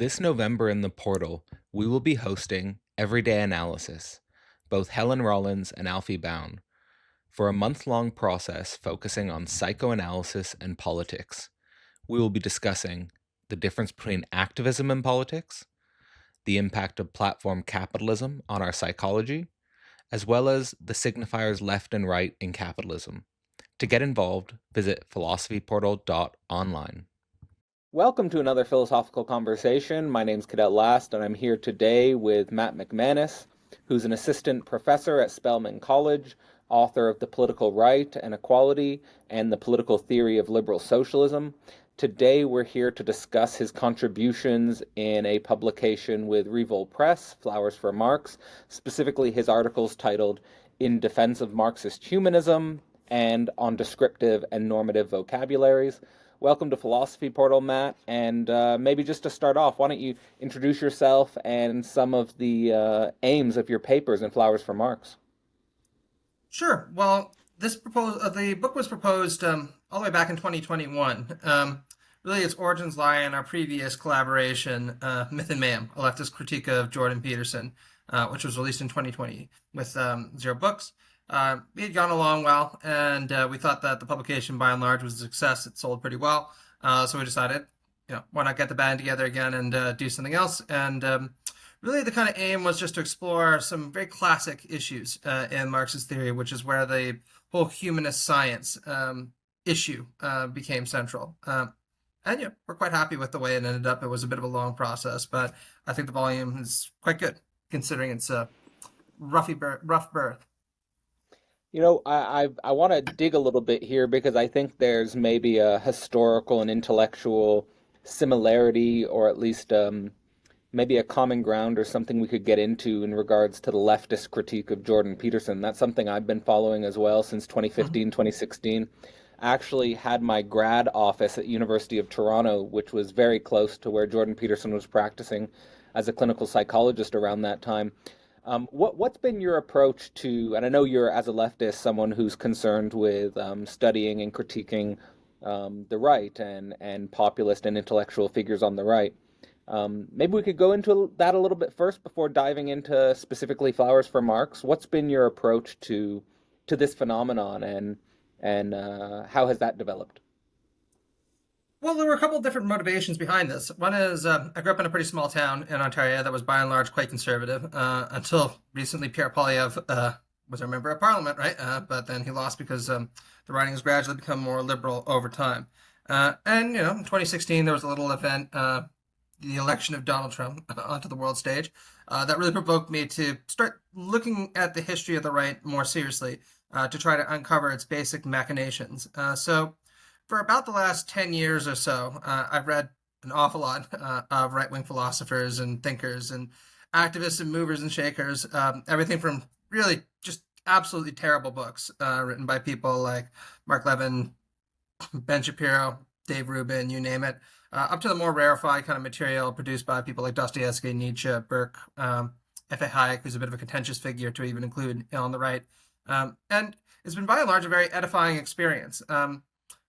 This November in the portal, we will be hosting Everyday Analysis, both Helen Rollins and Alfie Bown, for a month-long process focusing on psychoanalysis and politics. We will be discussing the difference between activism and politics, the impact of platform capitalism on our psychology, as well as the signifiers left and right in capitalism. To get involved, visit philosophyportal.online. Welcome to another philosophical conversation. My name's Cadet Last, and I'm here today with Matt McManus, who's an assistant professor at Spelman College, author of The Political Right and Equality and the Political Theory of Liberal Socialism. Today we're here to discuss his contributions in a publication with Revolt Press, Flowers for Marx, specifically his articles titled In Defense of Marxist Humanism and on Descriptive and Normative Vocabularies. Welcome to Philosophy Portal, Matt, and maybe just to start off, why don't you introduce yourself and some of the aims of your papers in Flowers for Marx? Sure. Well, the book was proposed all the way back in 2021. Really, its origins lie in our previous collaboration, Myth and Mayhem, a leftist critique of Jordan Peterson, which was released in 2020 with Zero Books. It had gone along well, and we thought that the publication, by and large, was a success. It sold pretty well, so we decided, why not get the band together again and do something else? And really, the kind of aim was just to explore some very classic issues in Marxist theory, which is where the whole humanist science issue became central. And we're quite happy with the way it ended up. It was a bit of a long process, but I think the volume is quite good, considering it's a rough birth. I want to dig a little bit here because I think there's maybe a historical and intellectual similarity, or at least maybe a common ground or something we could get into in regards to the leftist critique of Jordan Peterson. That's something I've been following as well since 2015, 2016. I actually had my grad office at University of Toronto, which was very close to where Jordan Peterson was practicing as a clinical psychologist around that time. What's been your approach to, and I know you're, as a leftist, someone who's concerned with studying and critiquing the right and populist and intellectual figures on the right. Maybe we could go into that a little bit first before diving into specifically Flowers for Marx. What's been your approach to this phenomenon, and how has that developed? Well, there were a couple of different motivations behind this. One is I grew up in a pretty small town in Ontario that was by and large quite conservative until recently. Pierre Poilievre was a member of parliament, right? But then he lost because the writing has gradually become more liberal over time. And, in 2016, there was a little event, the election of Donald Trump onto the world stage, that really provoked me to start looking at the history of the right more seriously to try to uncover its basic machinations. So for about the last 10 years or so, I've read an awful lot of right-wing philosophers and thinkers and activists and movers and shakers, everything from really just absolutely terrible books written by people like Mark Levin, Ben Shapiro, Dave Rubin, you name it, up to the more rarefied kind of material produced by people like Dostoevsky, Nietzsche, Burke, F.A. Hayek, who's a bit of a contentious figure to even include on the right. And it's been by and large a very edifying experience.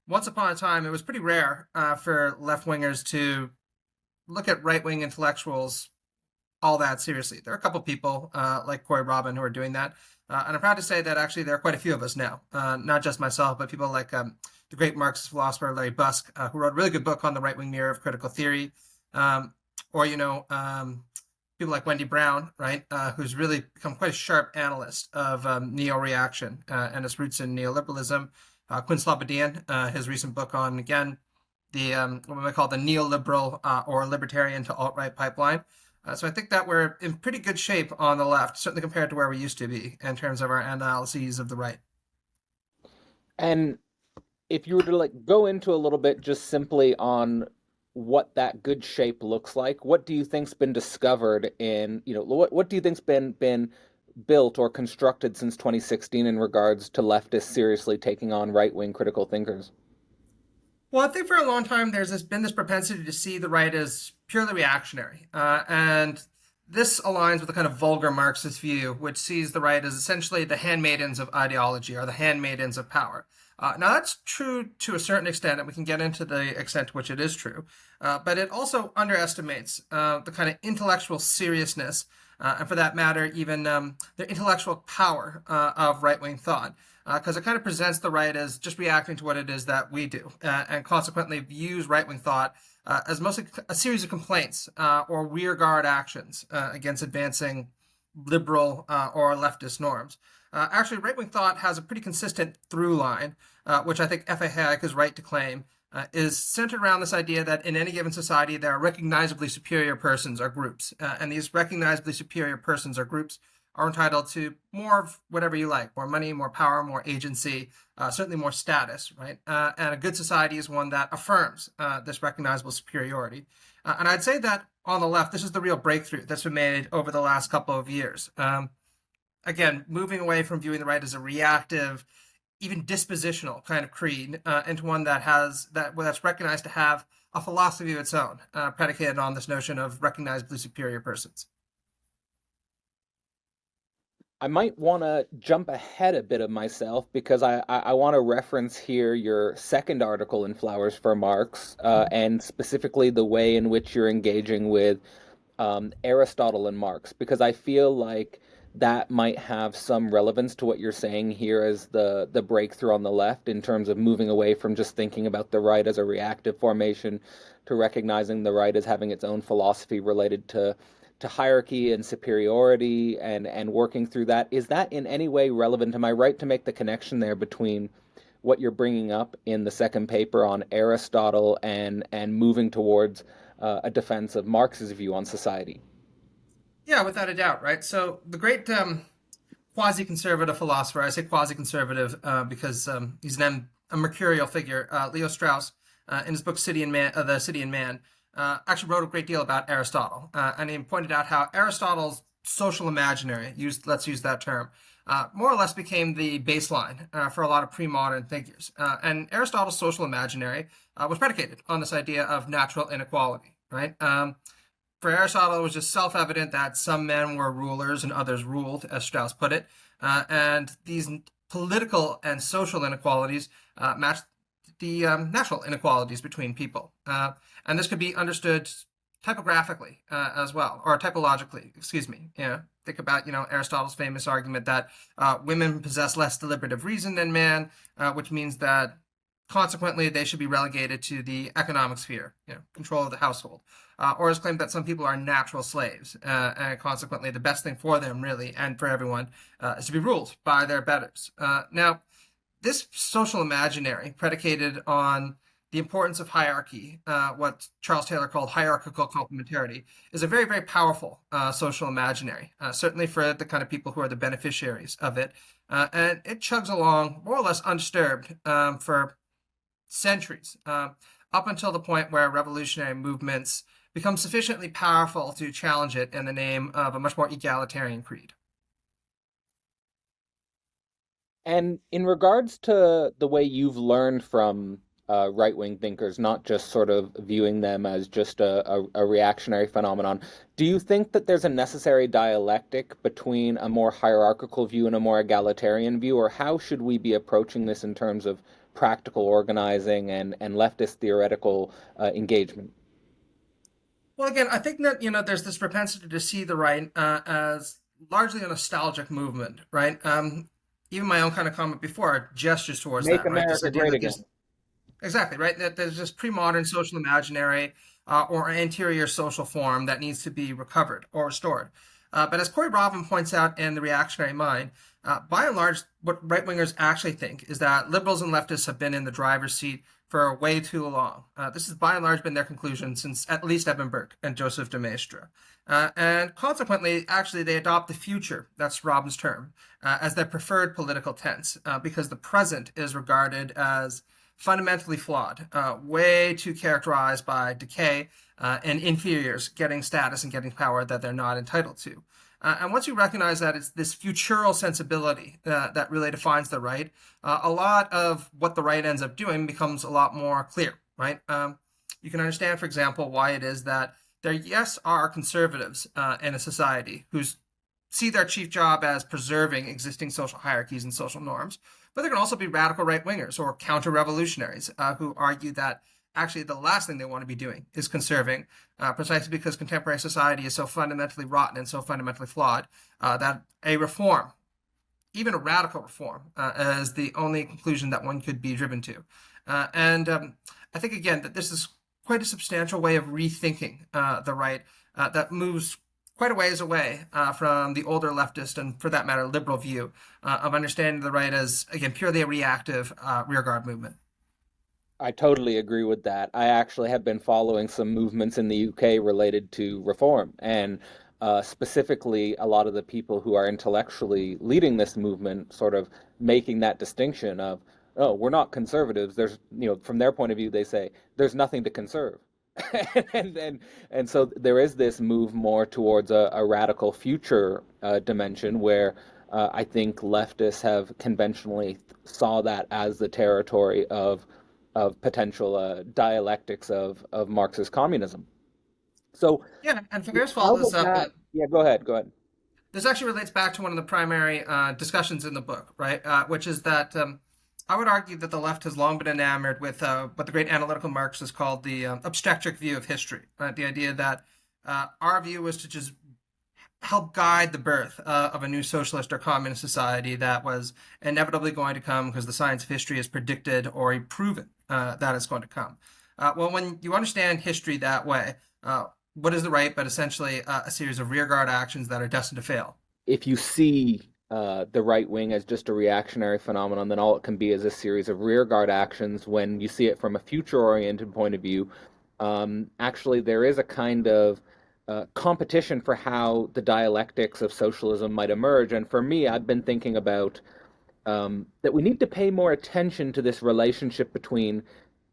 Once upon a time, it was pretty rare for left-wingers to look at right-wing intellectuals all that seriously. There are a couple people like Corey Robin who are doing that. And I'm proud to say that actually there are quite a few of us now, not just myself, but people like the great Marxist philosopher Larry Busk, who wrote a really good book on the right-wing mirror of critical theory, or people like Wendy Brown, right, who's really become quite a sharp analyst of neo-reaction and its roots in neoliberalism. Quinn Slobodian, his recent book on, again, the what we might call the neoliberal or libertarian to alt-right pipeline. So I think that we're in pretty good shape on the left, certainly compared to where we used to be in terms of our analyses of the right. And if you were to go into a little bit just simply on what that good shape looks like, what do you think's been discovered in, what do you think's been built or constructed since 2016 in regards to leftists seriously taking on right-wing critical thinkers? Well, I think for a long time there's been this propensity to see the right as purely reactionary. And this aligns with the kind of vulgar Marxist view, which sees the right as essentially the handmaidens of ideology or the handmaidens of power. Now, that's true to a certain extent, and we can get into the extent to which it is true, but it also underestimates the kind of intellectual seriousness, and for that matter, even the intellectual power of right-wing thought, because it kind of presents the right as just reacting to what it is that we do, and consequently views right-wing thought as mostly a series of complaints or rearguard actions against advancing liberal or leftist norms. Actually, right-wing thought has a pretty consistent through line, which I think F.A. Hayek is right to claim, is centered around this idea that in any given society there are recognizably superior persons or groups, and these recognizably superior persons or groups are entitled to more of whatever you like, more money, more power, more agency, certainly more status, right? And a good society is one that affirms this recognizable superiority. And I'd say that on the left, this is the real breakthrough that's been made over the last couple of years. Again, moving away from viewing the right as a reactive, even dispositional kind of creed, into one that's recognized to have a philosophy of its own, predicated on this notion of recognizably superior persons. I might want to jump ahead a bit of myself because I want to reference here your second article in Flowers for Marx, and specifically the way in which you're engaging with Aristotle and Marx, because I feel like that might have some relevance to what you're saying here as the breakthrough on the left in terms of moving away from just thinking about the right as a reactive formation to recognizing the right as having its own philosophy related to hierarchy and superiority and working through that. Is that in any way relevant? Am I right to make the connection there between what you're bringing up in the second paper on Aristotle and moving towards a defense of Marx's view on society? Yeah, without a doubt, right? So the great quasi-conservative philosopher, I say quasi-conservative because he's a mercurial figure, Leo Strauss, in his book The City and Man, actually wrote a great deal about Aristotle, and he pointed out how Aristotle's social imaginary, let's use that term, more or less became the baseline for a lot of pre-modern thinkers. And Aristotle's social imaginary was predicated on this idea of natural inequality, right? For Aristotle, it was just self-evident that some men were rulers and others ruled, as Strauss put it, and these political and social inequalities matched the natural inequalities between people. And this could be understood typographically as well, or typologically, excuse me. Think about, Aristotle's famous argument that women possess less deliberative reason than man, which means that consequently they should be relegated to the economic sphere, control of the household. Or his claim that some people are natural slaves, and consequently the best thing for them, really, and for everyone, is to be ruled by their betters. Now, this social imaginary, predicated on the importance of hierarchy, what Charles Taylor called hierarchical complementarity, is a very, very powerful social imaginary, certainly for the kind of people who are the beneficiaries of it. And it chugs along more or less undisturbed for centuries, up until the point where revolutionary movements become sufficiently powerful to challenge it in the name of a much more egalitarian creed. And in regards to the way you've learned from right-wing thinkers, not just sort of viewing them as just a reactionary phenomenon, do you think that there's a necessary dialectic between a more hierarchical view and a more egalitarian view, or how should we be approaching this in terms of practical organizing and leftist theoretical engagement? Well, again, I think that there's this propensity to see the right as largely a nostalgic movement, right? Even my own kind of comment before gestures towards Make that, right? This America idea great that again. these exactly right that there's this pre-modern social imaginary or anterior social form that needs to be recovered or restored. But as Corey Robin points out in The Reactionary Mind, by and large, what right-wingers actually think is that liberals and leftists have been in the driver's seat for way too long. This has by and large been their conclusion since at least Edmund Burke and Joseph de Maistre. And consequently, actually, they adopt the future, that's Robin's term, as their preferred political tense, because the present is regarded as fundamentally flawed, way too characterized by decay and inferiors getting status and getting power that they're not entitled to. And once you recognize that it's this futural sensibility that really defines the right, a lot of what the right ends up doing becomes a lot more clear, right? You can understand, for example, why it is that there, yes, are conservatives in a society whose see their chief job as preserving existing social hierarchies and social norms, but there can also be radical right-wingers or counter-revolutionaries who argue that actually the last thing they want to be doing is conserving, precisely because contemporary society is so fundamentally rotten and so fundamentally flawed that a reform, even a radical reform, is the only conclusion that one could be driven to. And I think, again, that this is quite a substantial way of rethinking the right that moves quite a ways away from the older leftist and, for that matter, liberal view of understanding the right as, again, purely a reactive rearguard movement. I totally agree with that. I actually have been following some movements in the UK related to reform, and specifically a lot of the people who are intellectually leading this movement sort of making that distinction of, oh, we're not conservatives. There's, from their point of view, they say there's nothing to conserve. and, and and so there is this move more towards a radical future dimension where I think leftists have conventionally saw that as the territory of potential dialectics of Marxist communism. So Yeah, and Ferris how follows this would up. that? Yeah, go ahead. Go ahead. This actually relates back to one of the primary discussions in the book, right? Which is that I would argue that the left has long been enamored with what the great analytical Marxists called the obstetric view of history, right? The idea that our view was to just help guide the birth of a new socialist or communist society that was inevitably going to come because the science of history has predicted or proven that it's going to come. Well, when you understand history that way, what is the right but essentially a series of rearguard actions that are destined to fail? If you see the right wing as just a reactionary phenomenon, then all it can be is a series of rearguard actions. When you see it from a future-oriented point of view, actually there is a kind of competition for how the dialectics of socialism might emerge. And for me, I've been thinking about that we need to pay more attention to this relationship between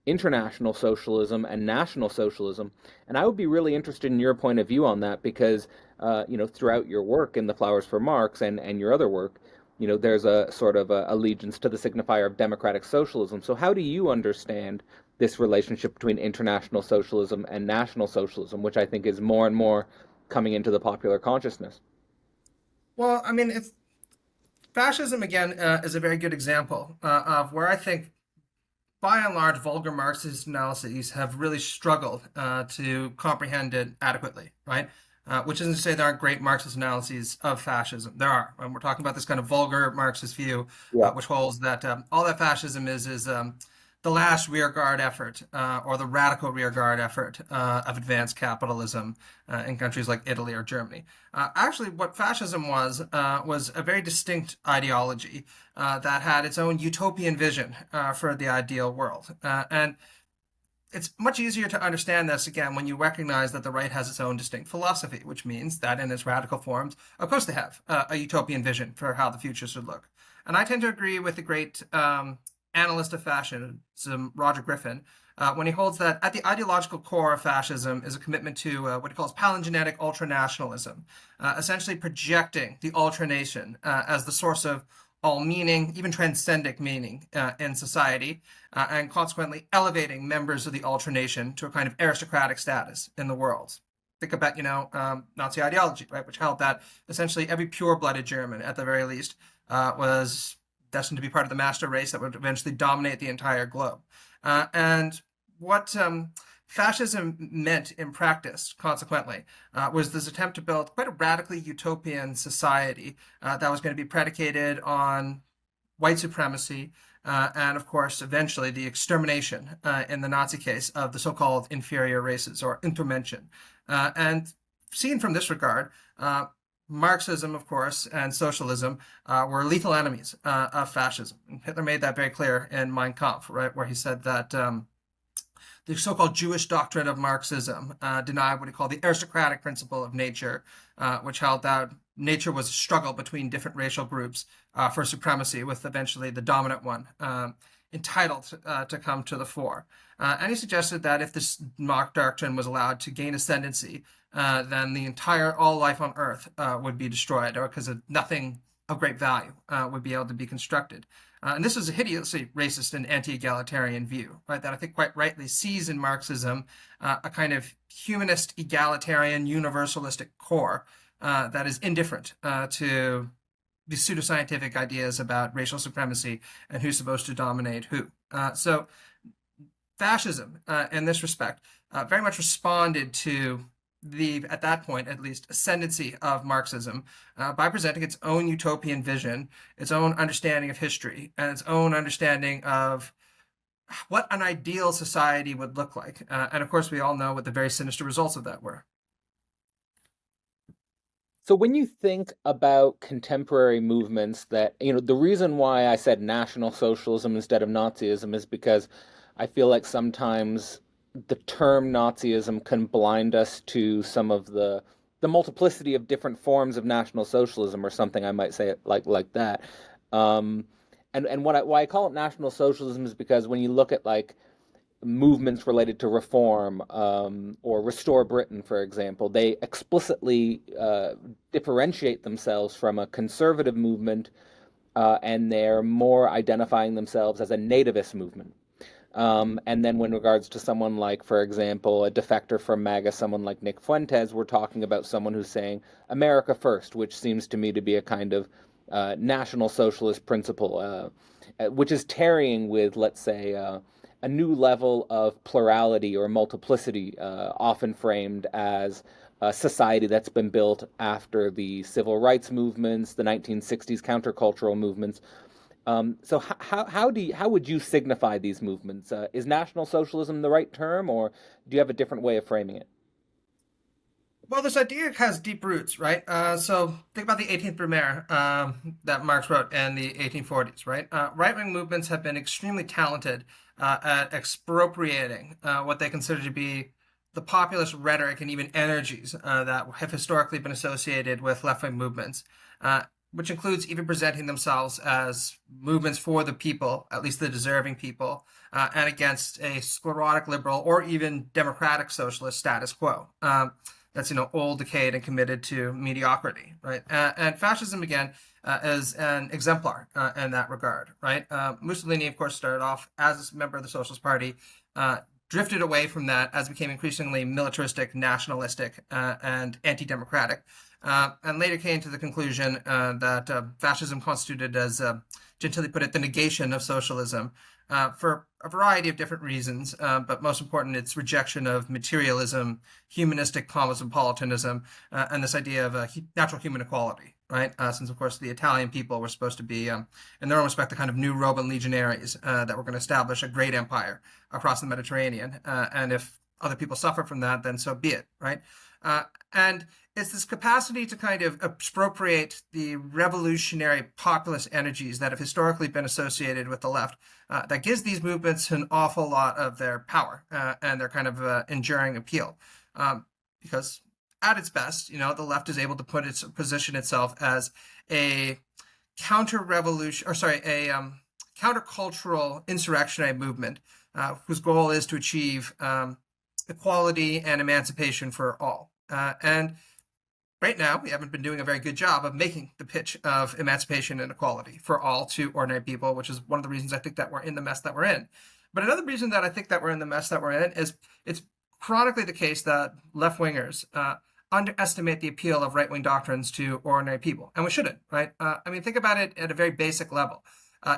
international socialism and national socialism. And I would be really interested in your point of view on that because, throughout your work in The Flowers for Marx and your other work, there's a sort of a allegiance to the signifier of democratic socialism. So how do you understand this relationship between international socialism and national socialism, which I think is more and more coming into the popular consciousness? Well, I mean, it's fascism again is a very good example of where I think, by and large, vulgar Marxist analyses have really struggled to comprehend it adequately, right? Which isn't to say there aren't great Marxist analyses of fascism. There are, and we're talking about this kind of vulgar Marxist view, Yeah. which holds that all that fascism is the last rearguard effort or the radical rearguard effort of advanced capitalism in countries like Italy or Germany. Actually, what fascism was a very distinct ideology that had its own utopian vision for the ideal world. And it's much easier to understand this again when you recognize that the right has its own distinct philosophy, which means that in its radical forms, of course, they have a utopian vision for how the future should look. And I tend to agree with the great analyst of fascism, Roger Griffin, when he holds that at the ideological core of fascism is a commitment to what he calls palingenetic ultranationalism, essentially projecting the ultranation as the source of all meaning, even transcendent meaning in society, and consequently elevating members of the ultranation to a kind of aristocratic status in the world. Think about, Nazi ideology, right, which held that essentially every pure-blooded German, at the very least, was destined to be part of the master race that would eventually dominate the entire globe. And what fascism meant in practice, consequently, was this attempt to build quite a radically utopian society that was going to be predicated on white supremacy and, of course, eventually the extermination, in the Nazi case, of the so-called inferior races, or Untermenschen. And seen from this regard, Marxism, of course, and socialism were lethal enemies of fascism. And Hitler made that very clear in Mein Kampf, right, where he said that the so-called Jewish doctrine of Marxism denied what he called the aristocratic principle of nature, which held that nature was a struggle between different racial groups for supremacy, with eventually the dominant one entitled to come to the fore. And he suggested that if this Marx doctrine was allowed to gain ascendancy, then the entire all life on Earth would be destroyed, or because nothing of great value would be able to be constructed. And this is a hideously racist and anti-egalitarian view, right, that I think quite rightly sees in Marxism a kind of humanist, egalitarian, universalistic core, that is indifferent to the pseudoscientific ideas about racial supremacy and who's supposed to dominate who. So fascism, in this respect, very much responded to the, at that point at least, ascendancy of Marxism by presenting its own utopian vision, its own understanding of history, and its own understanding of what an ideal society would look like. And of course, we all know what the very sinister results of that were. So when you think about contemporary movements that, the reason why I said National Socialism instead of Nazism is because I feel like sometimes the term Nazism can blind us to some of the multiplicity of different forms of National Socialism, or something I might say it like that. Um, and why I call it National Socialism is because when you look at like movements related to reform, or Restore Britain, for example, they explicitly differentiate themselves from a conservative movement, and they're more identifying themselves as a nativist movement. And then, when regards to someone like, for example, a defector from MAGA, someone like Nick Fuentes, we're talking about someone who's saying America first, which seems to me to be a kind of national socialist principle, which is tarrying with, let's say, a new level of plurality or multiplicity, often framed as a society that's been built after the civil rights movements, the 1960s countercultural movements. So how would you signify these movements? Is National Socialism the right term, or do you have a different way of framing it? Well, this idea has deep roots, right? So think about the 18th Brumaire that Marx wrote in the 1840s, right? Right-wing movements have been extremely talented at expropriating what they consider to be the populist rhetoric and even energies that have historically been associated with left-wing movements, which includes even presenting themselves as movements for the people, at least the deserving people, and against a sclerotic liberal or even democratic socialist status quo. That's old, decayed, and committed to mediocrity, right? And fascism again is an exemplar in that regard, right? Mussolini, of course, started off as a member of the Socialist Party, drifted away from that as it became increasingly militaristic, nationalistic, and anti-democratic, and later came to the conclusion that fascism constituted, as Gentili put it, the negation of socialism, for a variety of different reasons, but most important, its rejection of materialism, humanistic cosmopolitanism, and this idea of natural human equality, right? Since, of course, the Italian people were supposed to be, in their own respect, the kind of new Roman legionaries that were going to establish a great empire across the Mediterranean. And if other people suffer from that, then so be it, right? And it's this capacity to kind of expropriate the revolutionary populist energies that have historically been associated with the left that gives these movements an awful lot of their power and their kind of enduring appeal. Because at its best, the left is able to position itself as a counter-revolution, or sorry, a countercultural insurrectionary movement whose goal is to achieve equality and emancipation for all. And right now, we haven't been doing a very good job of making the pitch of emancipation and equality for all to ordinary people, which is one of the reasons I think that we're in the mess that we're in. But another reason that I think that we're in the mess that we're in is it's chronically the case that left-wingers underestimate the appeal of right-wing doctrines to ordinary people. And we shouldn't, right? Think about it at a very basic level.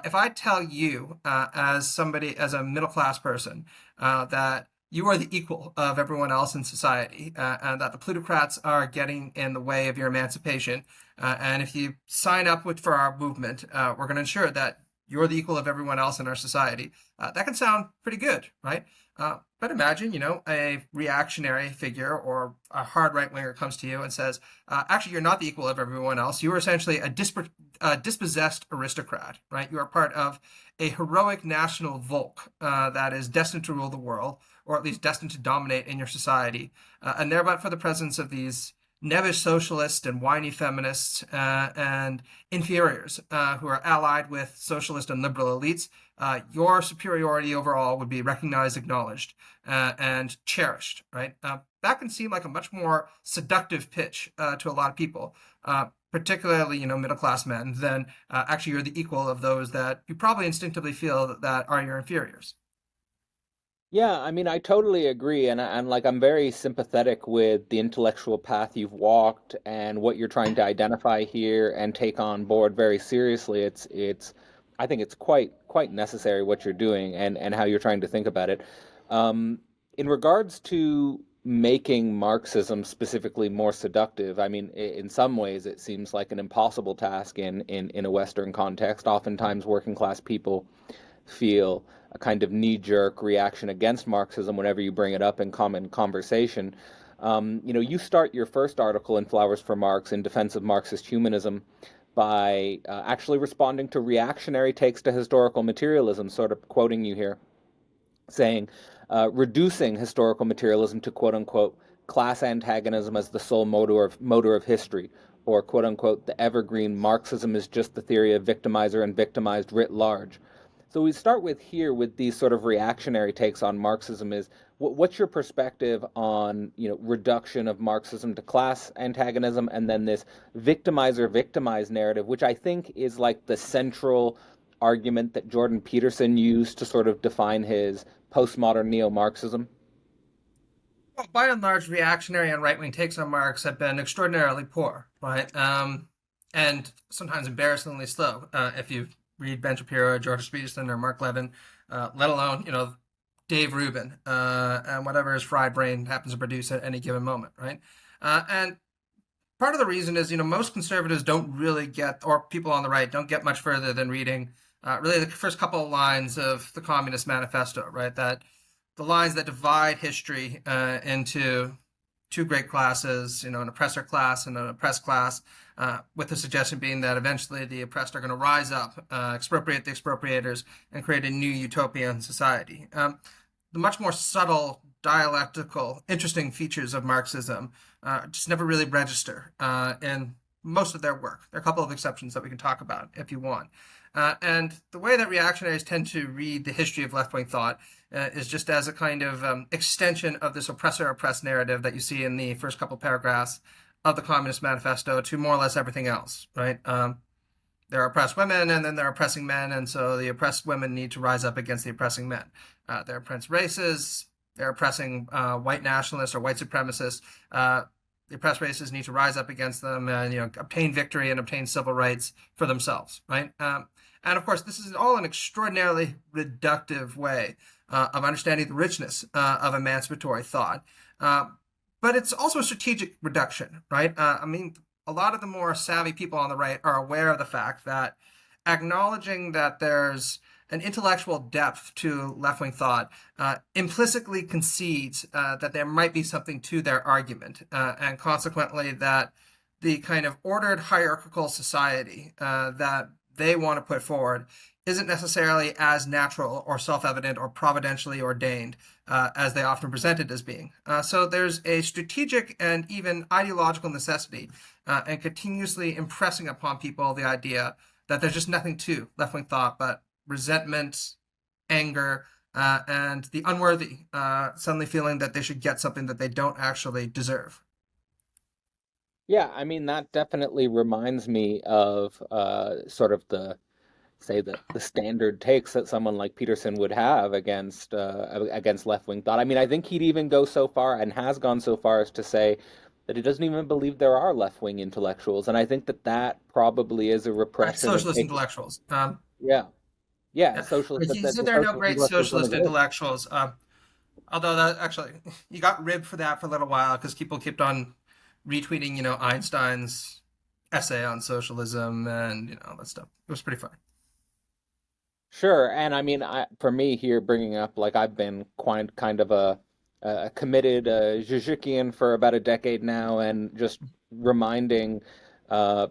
If I tell you, as a middle-class person, that you are the equal of everyone else in society, and that the plutocrats are getting in the way of your emancipation, and if you sign up for our movement, we're going to ensure that you're the equal of everyone else in our society. That can sound pretty good, right? But imagine, a reactionary figure or a hard right-winger comes to you and says, actually, you're not the equal of everyone else. You are essentially a dispossessed aristocrat, right? You are part of a heroic national Volk that is destined to rule the world, or at least destined to dominate in your society. And thereby, for the presence of these nebbish socialists and whiny feminists and inferiors who are allied with socialist and liberal elites, your superiority overall would be recognized, acknowledged, and cherished, right? That can seem like a much more seductive pitch to a lot of people, particularly, middle-class men, than actually you're the equal of those that you probably instinctively feel that are your inferiors. Yeah, I mean, I totally agree, and like I'm very sympathetic with the intellectual path you've walked and what you're trying to identify here and take on board very seriously. I think it's quite necessary what you're doing and how you're trying to think about it. Um, in regards to making Marxism specifically more seductive, I mean, in some ways it seems like an impossible task in a Western context. Oftentimes, working class people feel a kind of knee-jerk reaction against Marxism whenever you bring it up in common conversation. You start your first article in Flowers for Marx in defense of Marxist humanism by actually responding to reactionary takes to historical materialism, sort of quoting you here, saying, reducing historical materialism to quote unquote class antagonism as the sole motor of history, or quote unquote the evergreen Marxism is just the theory of victimizer and victimized writ large. So we start with here with these sort of reactionary takes on Marxism is what's your perspective on reduction of Marxism to class antagonism and then this victimizer victimized narrative, which I think is like the central argument that Jordan Peterson used to sort of define his postmodern neo-Marxism? Well, by and large, reactionary and right-wing takes on Marx have been extraordinarily poor, right? And sometimes embarrassingly slow. If you read Ben Shapiro, George Peterson, or Mark Levin, let alone Dave Rubin, and whatever his fried brain happens to produce at any given moment, right? And part of the reason is most conservatives don't really get, or people on the right don't get much further than reading really the first couple of lines of the Communist Manifesto, right? That the lines that divide history into two great classes, an oppressor class and an oppressed class, with the suggestion being that eventually the oppressed are going to rise up, expropriate the expropriators, and create a new utopian society. The much more subtle, dialectical, interesting features of Marxism just never really register in most of their work. There are a couple of exceptions that we can talk about if you want. And the way that reactionaries tend to read the history of left-wing thought is just as a kind of extension of this oppressor-oppressed narrative that you see in the first couple paragraphs of the Communist Manifesto to more or less everything else, right? There are oppressed women and then there are oppressing men, and so the oppressed women need to rise up against the oppressing men. There are oppressed races, they're oppressing white nationalists or white supremacists. The oppressed races need to rise up against them and obtain victory and obtain civil rights for themselves, right? And of course, this is all an extraordinarily reductive way of understanding the richness of emancipatory thought. But it's also a strategic reduction, right? I mean, a lot of the more savvy people on the right are aware of the fact that acknowledging that there's an intellectual depth to left-wing thought implicitly concedes that there might be something to their argument, and consequently that the kind of ordered hierarchical society that they want to put forward isn't necessarily as natural or self-evident or providentially ordained as they often present it as being. So there's a strategic and even ideological necessity and continuously impressing upon people the idea that there's just nothing to left-wing thought but resentment, anger, and the unworthy suddenly feeling that they should get something that they don't actually deserve. Yeah, I mean that definitely reminds me of sort of the standard takes that someone like Peterson would have against left-wing thought. I mean, I think he'd even go so far and has gone so far as to say that he doesn't even believe there are left-wing intellectuals, and I think that that probably is a Right, repression of socialist taking. intellectuals. Yeah, yeah, Yeah, socialist he that said the there are no social great intellectuals don't socialist exist. intellectuals. Although that actually, you got ribbed for that for a little while because people kept on retweeting, Einstein's essay on socialism and all that stuff. It was pretty fun. Sure, and I mean, for me here, bringing up like I've been quite kind of a committed Zizikian for about a decade now, and just reminding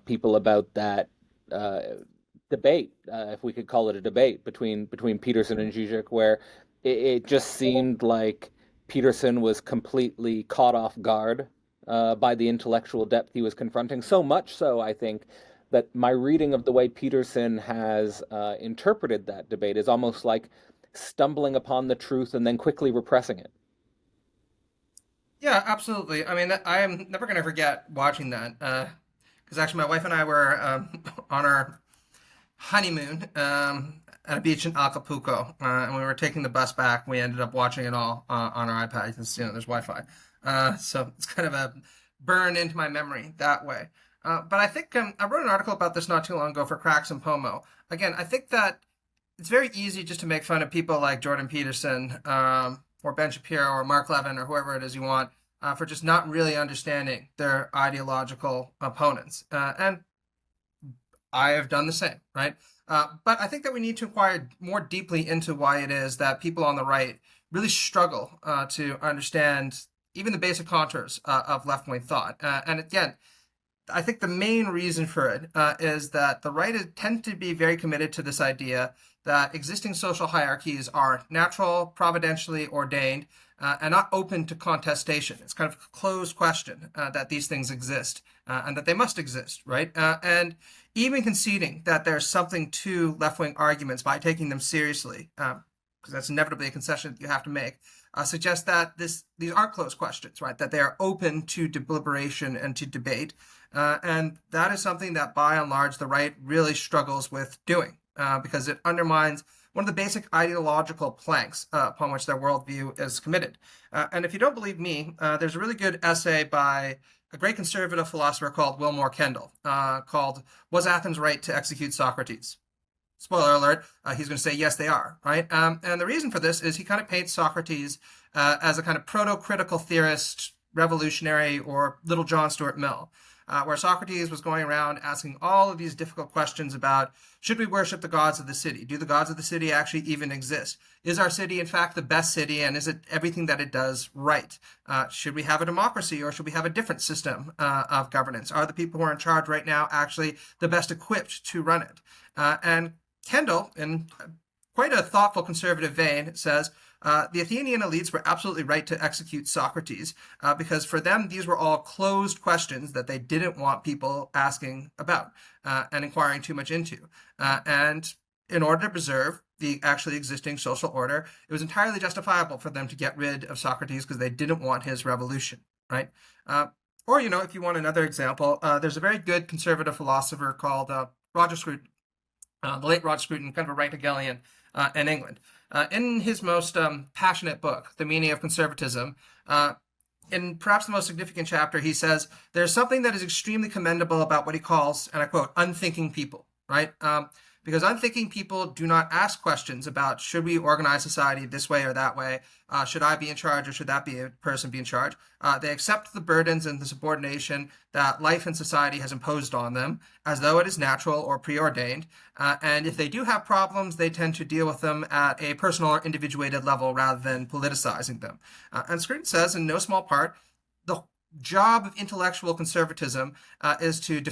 people about that uh, debate, if we could call it a debate between Peterson and Zizek, where it just seemed like Peterson was completely caught off guard by the intellectual depth he was confronting. So much so, I think, that my reading of the way Peterson has interpreted that debate is almost like stumbling upon the truth and then quickly repressing it. Yeah, absolutely. I mean, I am never going to forget watching that because actually my wife and I were on our honeymoon at a beach in Acapulco, and we were taking the bus back. We ended up watching it all on our iPad because there's Wi-Fi, so it's kind of a burn into my memory that way. But I think I wrote an article about this not too long ago for Cracks and Pomo. Again, I think that it's very easy just to make fun of people like Jordan Peterson, or Ben Shapiro or Mark Levin or whoever it is you want, for just not really understanding their ideological opponents. And I have done the same, right? But I think that we need to inquire more deeply into why it is that people on the right really struggle to understand even the basic contours of left-wing thought. And again, I think the main reason for it is that the right tend to be very committed to this idea that existing social hierarchies are natural, providentially ordained, and not open to contestation. It's kind of a closed question that these things exist and that they must exist, right? And even conceding that there's something to left-wing arguments by taking them seriously, because that's inevitably a concession that you have to make, suggests that these aren't closed questions, right? That they are open to deliberation and to debate. And that is something that, by and large, the right really struggles with doing because it undermines one of the basic ideological planks upon which their worldview is committed. And if you don't believe me, there's a really good essay by a great conservative philosopher called Wilmore Kendall called "Was Athens Right to Execute Socrates?" Spoiler alert, he's going to say, yes, they are, right? And the reason for this is he kind of paints Socrates as a kind of proto-critical theorist, revolutionary, or little John Stuart Mill, where Socrates was going around asking all of these difficult questions about, should we worship the gods of the city? Do the gods of the city actually even exist? Is our city, in fact, the best city, and is it everything that it does right? Should we have a democracy, or should we have a different system of governance? Are the people who are in charge right now actually the best equipped to run it? And Kendall, in quite a thoughtful conservative vein, says the Athenian elites were absolutely right to execute Socrates because for them these were all closed questions that they didn't want people asking about and inquiring too much into. And in order to preserve the actually existing social order, it was entirely justifiable for them to get rid of Socrates because they didn't want his revolution, right? Or, if you want another example, there's a very good conservative philosopher called Roger Scruton. The late Rod Scruton, kind of a right Hegelian in England. In his most passionate book, The Meaning of Conservatism, in perhaps the most significant chapter, he says, there's something that is extremely commendable about what he calls, and I quote, unthinking people, right? Because unthinking people do not ask questions about, should we organize society this way or that way? Should I be in charge or should that be a person be in charge? They accept the burdens and the subordination that life and society has imposed on them as though it is natural or preordained. And if they do have problems, they tend to deal with them at a personal or individuated level rather than politicizing them. And Scruton says, in no small part, the job of intellectual conservatism is to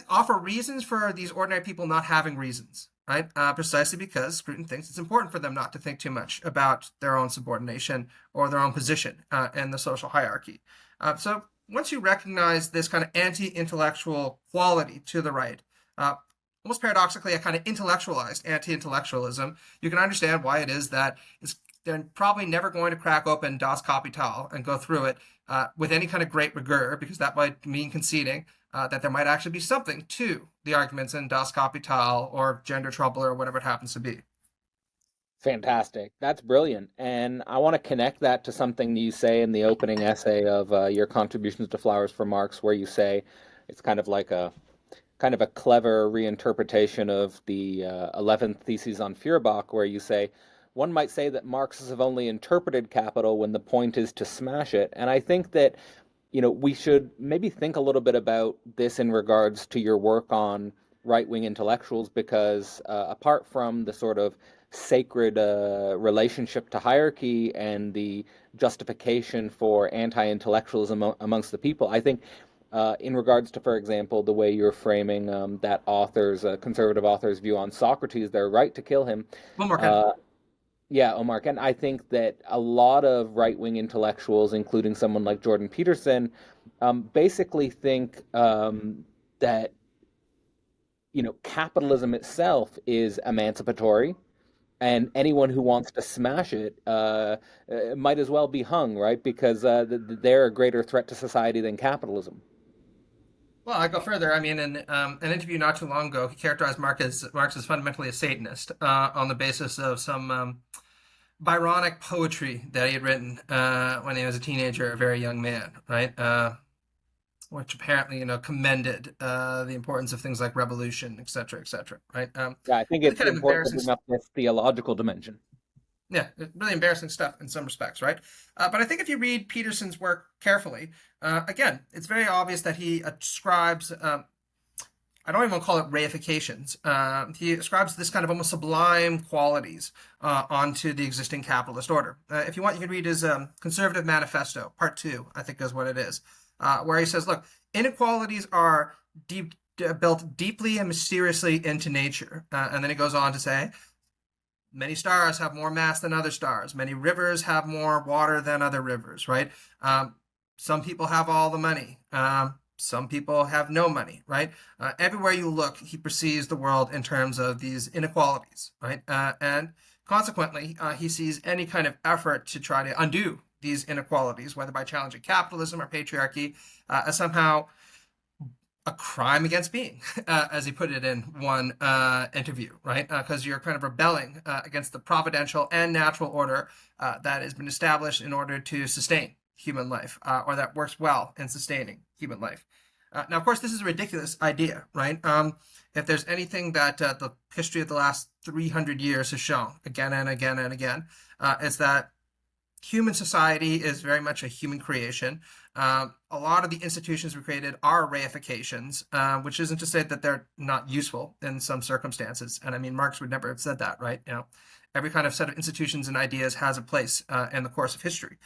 offer reasons for these ordinary people not having reasons, right? Precisely because Scruton thinks it's important for them not to think too much about their own subordination or their own position in the social hierarchy. So once you recognize this kind of anti-intellectual quality to the right, almost paradoxically, a kind of intellectualized anti-intellectualism, you can understand why it is that they're probably never going to crack open Das Kapital and go through it with any kind of great rigor, because that might mean conceding that there might actually be something to the arguments in Das Kapital or Gender Trouble or whatever it happens to be. Fantastic. That's brilliant. And I want to connect that to something you say in the opening essay of your contributions to Flowers for Marx, where you say it's kind of like a clever reinterpretation of the 11th thesis on Feuerbach, where you say, one might say that Marxists have only interpreted capital when the point is to smash it. And I think that we should maybe think a little bit about this in regards to your work on right-wing intellectuals, because apart from the sort of sacred relationship to hierarchy and the justification for anti-intellectualism amongst the people, I think in regards to, for example, the way you're framing that conservative author's view on Socrates, their right to kill him. Yeah, Omar, and I think that a lot of right-wing intellectuals, including someone like Jordan Peterson, basically think that capitalism itself is emancipatory, and anyone who wants to smash it might as well be hung, right? Because they're a greater threat to society than capitalism. Well, I go further. I mean, in an interview not too long ago, he characterized Marx as fundamentally a Satanist on the basis of some Byronic poetry that he had written when he was a teenager, a very young man, right? Which apparently, commended the importance of things like revolution, et cetera, right? Yeah, I think Really it's kind of important to embarrassing. bring up this theological dimension. Yeah, really embarrassing stuff in some respects, right? But I think if you read Peterson's work carefully, again, it's very obvious that he ascribes I don't even call it reifications. He ascribes this kind of almost sublime qualities onto the existing capitalist order. If you want, you can read his Conservative Manifesto, Part 2, I think is what it is, where he says, look, inequalities are built deeply and mysteriously into nature. And then he goes on to say, many stars have more mass than other stars. Many rivers have more water than other rivers, right? Some people have all the money. Some people have no money, right? Everywhere you look, he perceives the world in terms of these inequalities, right? And consequently, he sees any kind of effort to try to undo these inequalities, whether by challenging capitalism or patriarchy, as somehow a crime against being, as he put it in one interview, right? Because you're kind of rebelling against the providential and natural order that has been established in order to sustain human life, or that works well in sustaining human life. Now, of course, this is a ridiculous idea, right? If there's anything that the history of the last 300 years has shown again and again and again, it's that human society is very much a human creation. A lot of the institutions we created are reifications, which isn't to say that they're not useful in some circumstances. And I mean, Marx would never have said that, right? Every kind of set of institutions and ideas has a place in the course of history.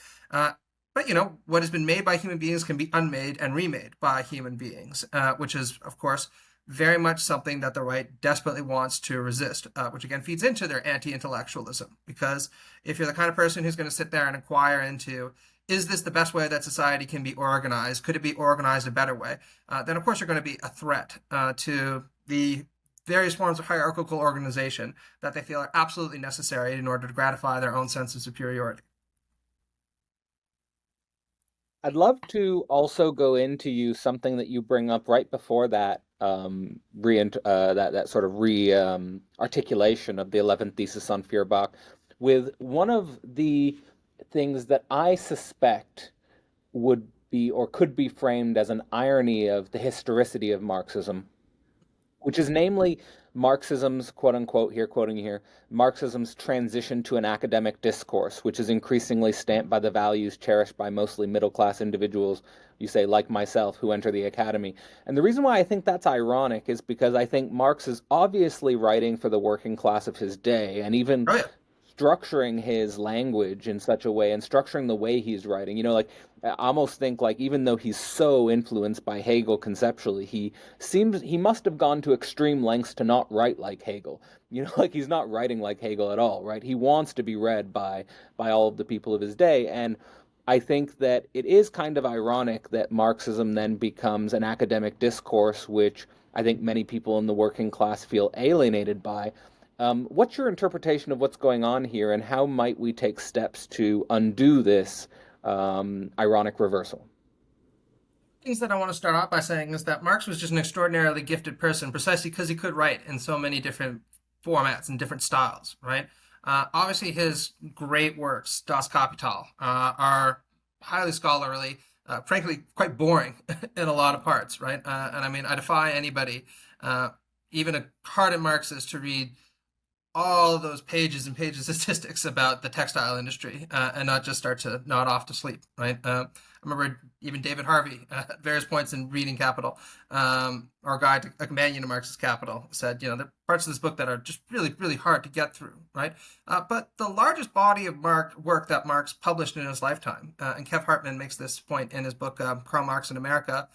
But what has been made by human beings can be unmade and remade by human beings, which is, of course, very much something that the right desperately wants to resist, which again feeds into their anti-intellectualism. Because if you're the kind of person who's going to sit there and inquire into, is this the best way that society can be organized? Could it be organized a better way? Then, of course, you're going to be a threat to the various forms of hierarchical organization that they feel are absolutely necessary in order to gratify their own sense of superiority. I'd love to also go into you something that you bring up right before that that sort of articulation of the 11th thesis on Feuerbach, with one of the things that I suspect would be or could be framed as an irony of the historicity of Marxism, which is namely Marxism's, quote unquote, here quoting here, Marxism's transition to an academic discourse, which is increasingly stamped by the values cherished by mostly middle class individuals, you say, like myself, who enter the academy. And the reason why I think that's ironic is because I think Marx is obviously writing for the working class of his day, and even Oh yeah, structuring his language in such a way and structuring the way he's writing. Like I almost think like even though he's so influenced by Hegel conceptually, he must have gone to extreme lengths to not write like Hegel. Like he's not writing like Hegel at all, right? He wants to be read by all of the people of his day. And I think that it is kind of ironic that Marxism then becomes an academic discourse, which I think many people in the working class feel alienated by. What's your interpretation of what's going on here, and how might we take steps to undo this ironic reversal? things that I want to start off by saying is that Marx was just an extraordinarily gifted person, precisely because he could write in so many different formats and different styles, right? Obviously, his great works, Das Kapital, are highly scholarly, frankly, quite boring in a lot of parts, right? And I mean, I defy anybody, even a hardened Marxist, to read all of those pages and pages of statistics about the textile industry and not just start to nod off to sleep, right? I remember even David Harvey at various points in reading Capital, or Guide to a Companion to Marx's Capital, said, there are parts of this book that are just really, really hard to get through, right? But the largest body of work that Marx published in his lifetime, and Kev Hartman makes this point in his book, Karl Marx in America,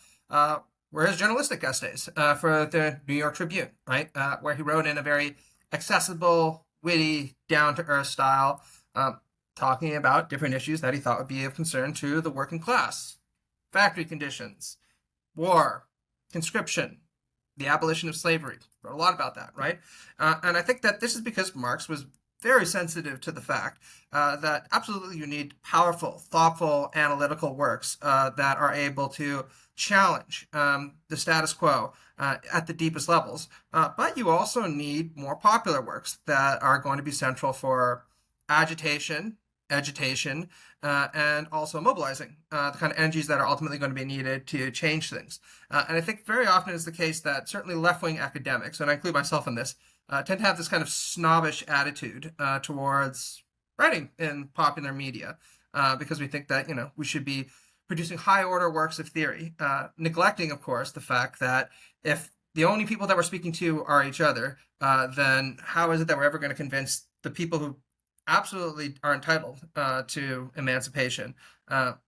were his journalistic essays for the New York Tribune, right? Where he wrote in a very accessible, witty, down-to-earth style, talking about different issues that he thought would be of concern to the working class. Factory conditions, war, conscription, the abolition of slavery. Wrote a lot about that, right? And I think that this is because Marx was very sensitive to the fact that absolutely you need powerful, thoughtful, analytical works that are able to challenge the status quo at the deepest levels. But you also need more popular works that are going to be central for agitation, agitation, and also mobilizing the kind of energies that are ultimately going to be needed to change things. And I think very often is the case that certainly left-wing academics, and I include myself in this, tend to have this kind of snobbish attitude towards writing in popular media because we think that, we should be producing high-order works of theory, neglecting, of course, the fact that if the only people that we're speaking to are each other, then how is it that we're ever going to convince the people who absolutely are entitled to emancipation that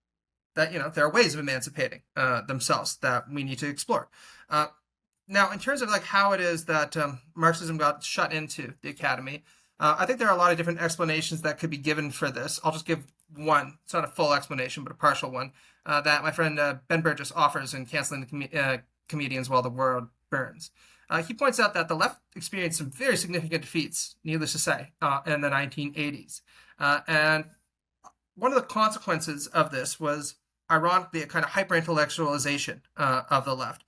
there are ways of emancipating themselves that we need to explore. Now, in terms of like how it is that Marxism got shut into the academy, I think there are a lot of different explanations that could be given for this. I'll just give one. It's not a full explanation, but a partial one that my friend Ben Burgess offers in Canceling the Comedians While the World Burns. He points out that the left experienced some very significant defeats, needless to say, in the 1980s. And one of the consequences of this was, ironically, a kind of hyper-intellectualization of the left.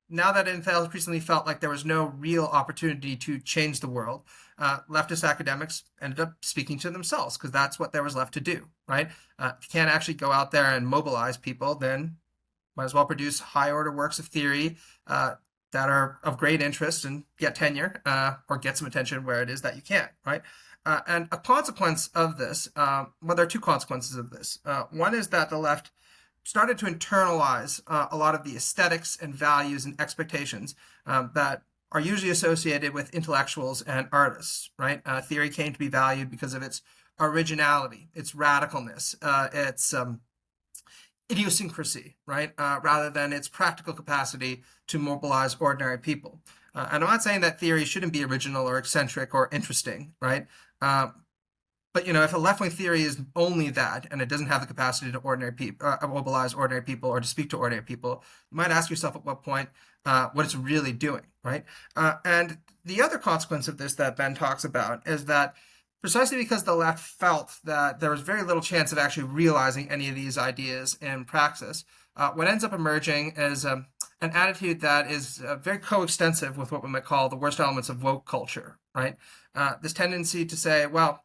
Now that it increasingly felt like there was no real opportunity to change the world, leftist academics ended up speaking to themselves because that's what there was left to do, right? If you can't actually go out there and mobilize people, then might as well produce high-order works of theory that are of great interest and get tenure or get some attention where it is that you can't, right? And a consequence of this, well, there are two consequences of this. One is that the left started to internalize a lot of the aesthetics and values and expectations that are usually associated with intellectuals and artists, right? Theory came to be valued because of its originality, its radicalness, its idiosyncrasy, right? Rather than its practical capacity to mobilize ordinary people. And I'm not saying that theory shouldn't be original or eccentric or interesting, right? But if a left-wing theory is only that, and it doesn't have the capacity to mobilize ordinary people or to speak to ordinary people, you might ask yourself at what point what it's really doing, right? And the other consequence of this that Ben talks about is that precisely because the left felt that there was very little chance of actually realizing any of these ideas in praxis, what ends up emerging is an attitude that is very coextensive with what we might call the worst elements of woke culture, right? This tendency to say, well,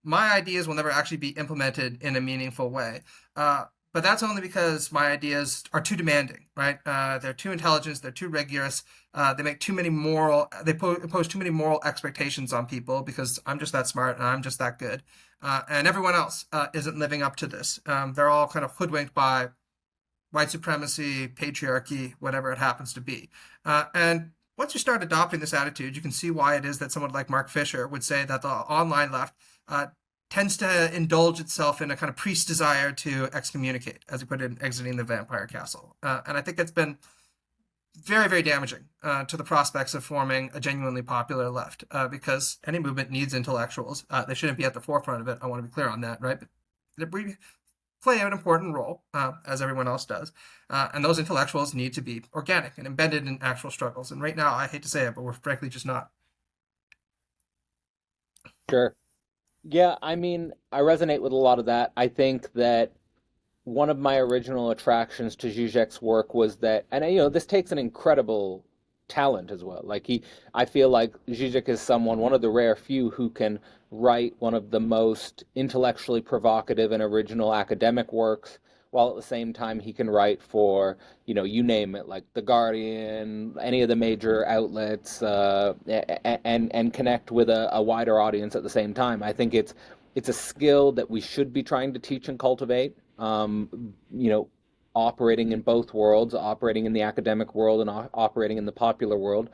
my ideas will never actually be implemented in a meaningful way. But that's only because my ideas are too demanding, right? They're too intelligent, they're too rigorous, they make too many impose too many moral expectations on people because I'm just that smart and I'm just that good. And everyone else isn't living up to this. They're all kind of hoodwinked by white supremacy, patriarchy, whatever it happens to be. And once you start adopting this attitude, you can see why it is that someone like Mark Fisher would say that the online left tends to indulge itself in a kind of priest desire to excommunicate, as he put it in Exiting the Vampire Castle. And I think it's been very, very damaging to the prospects of forming a genuinely popular left, because any movement needs intellectuals. They shouldn't be at the forefront of it. I want to be clear on that, right? But we play an important role, as everyone else does. And those intellectuals need to be organic and embedded in actual struggles. And right now, I hate to say it, but we're frankly just not. Sure. Yeah, I mean, I resonate with a lot of that. I think that one of my original attractions to Zizek's work was that, and this takes an incredible talent as well. I feel like Zizek is one of the rare few who can write one of the most intellectually provocative and original academic works, while at the same time he can write for, you name it, like The Guardian, any of the major outlets, and connect with a wider audience at the same time. I think it's a skill that we should be trying to teach and cultivate. Operating in both worlds, operating in the academic world and operating in the popular world.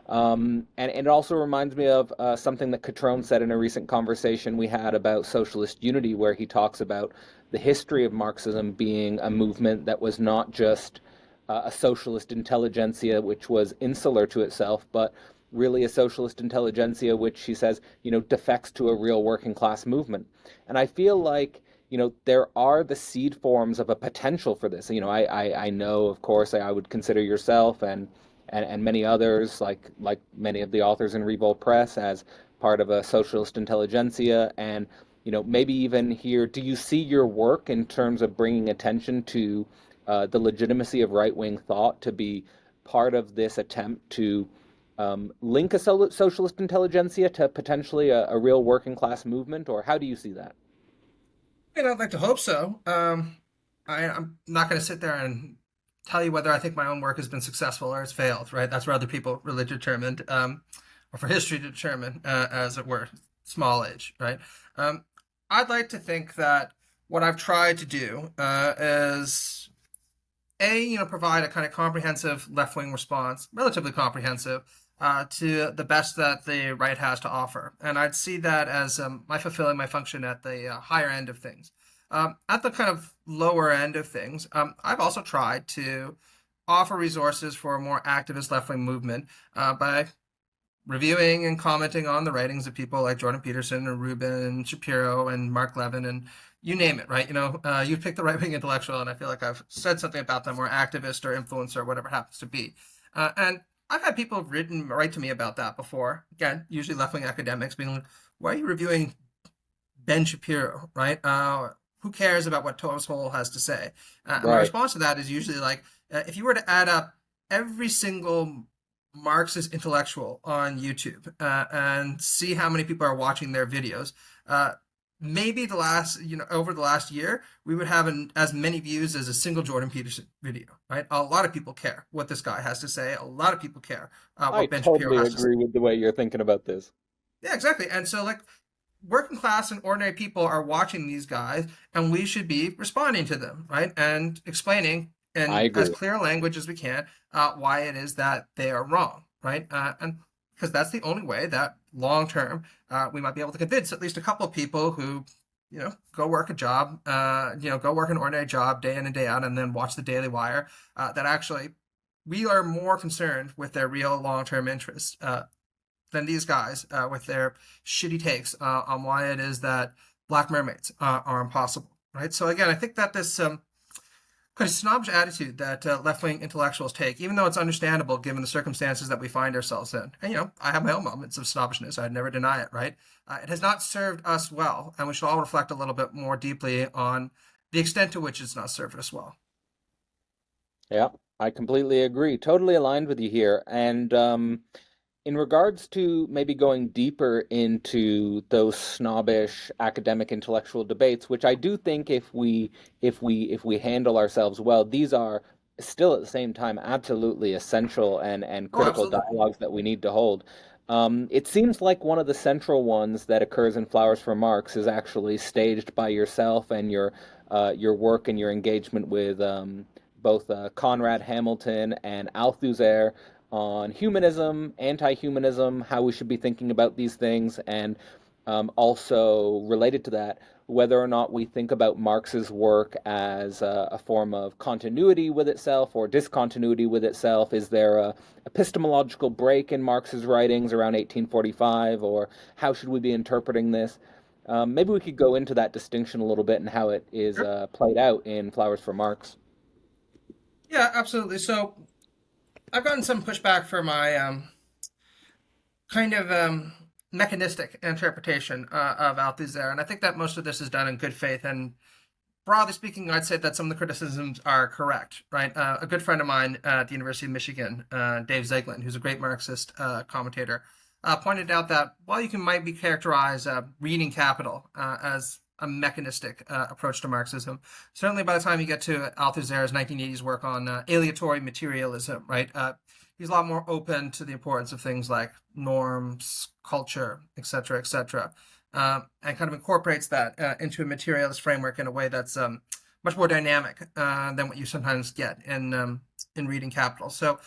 And it also reminds me of something that Catrone said in a recent conversation we had about socialist unity, where he talks about the history of Marxism being a movement that was not just a socialist intelligentsia which was insular to itself, but really a socialist intelligentsia which, he says, defects to a real working class movement. And I feel like there are the seed forms of a potential for this. I know, of course, I would consider yourself and and many others, like many of the authors in Revolt Press, as part of a socialist intelligentsia, and maybe even here, do you see your work in terms of bringing attention to the legitimacy of right-wing thought to be part of this attempt to link a socialist intelligentsia to potentially a real working class movement, or how do you see that? I'd like to hope so. I'm not going to sit there and tell you whether I think my own work has been successful or it's failed, right? That's for other people really determined, or for history to determine, as it were, small age, right? Um, I'd like to think that what I've tried to do is provide a kind of comprehensive left wing response, relatively comprehensive, to the best that the right has to offer. And I'd see that as my fulfilling my function at the higher end of things. At the kind of lower end of things, I've also tried to offer resources for a more activist left wing movement by reviewing and commenting on the writings of people like Jordan Peterson and Rubin and Shapiro and Mark Levin and you name it, right? You pick the right wing intellectual, and I feel like I've said something about them, or activist or influencer, or whatever it happens to be. And I've had people write to me about that before. Again, usually left wing academics being like, "Why are you reviewing Ben Shapiro, right? Who cares about what Thomas Hole has to say?" And my Right. response to that is usually like, if you were to add up every single Marxist intellectual on YouTube and see how many people are watching their videos, maybe over the last year, we would have as many views as a single Jordan Peterson video, right? A lot of people care what this guy has to say. A lot of people care I what Ben Shapiro totally has to say. agree with the way you're thinking about this. Yeah, exactly. And so, like, working class and ordinary people are watching these guys, and we should be responding to them, right? And explaining I in as agree. clear language as we can why it is that they are wrong, right? And because that's the only way that long term we might be able to convince at least a couple of people who, go work a job, go work an ordinary job day in and day out, and then watch the Daily Wire, that actually we are more concerned with their real long term interests than these guys with their shitty takes on why it is that black mermaids are impossible, right? So again, I think that this kind of snobbish attitude that left-wing intellectuals take, even though it's understandable given the circumstances that we find ourselves in, and I have my own moments of snobbishness, I'd never deny it, right? It has not served us well, and we should all reflect a little bit more deeply on the extent to which it's not served us well. Yeah, I completely agree. Totally aligned with you here. And in regards to maybe going deeper into those snobbish academic intellectual debates, which I do think if we handle ourselves well, these are still at the same time absolutely essential and Oh, critical absolutely. dialogues that we need to hold. It seems like one of the central ones that occurs in Flowers for Marx is actually staged by yourself and your work and your engagement with both Conrad Hamilton and Althusser on humanism, anti-humanism, how we should be thinking about these things, and also related to that, whether or not we think about Marx's work as a form of continuity with itself or discontinuity with itself. Is there a epistemological break in Marx's writings around 1845, or how should we be interpreting this? Maybe we could go into that distinction a little bit and how it is Sure. played out in Flowers for Marx. Yeah, absolutely. So I've gotten some pushback for my kind of mechanistic interpretation of Althusser, and I think that most of this is done in good faith. And broadly speaking, I'd say that some of the criticisms are correct. Right, a good friend of mine at the University of Michigan, Dave Zeglin, who's a great Marxist commentator, pointed out that while you can might be characterize reading Capital as a mechanistic approach to Marxism, certainly by the time you get to Althusser's 1980s work on aleatory materialism, right, he's a lot more open to the importance of things like norms, culture, etc., etc., and kind of incorporates that into a materialist framework in a way that's much more dynamic than what you sometimes get in reading Capital. So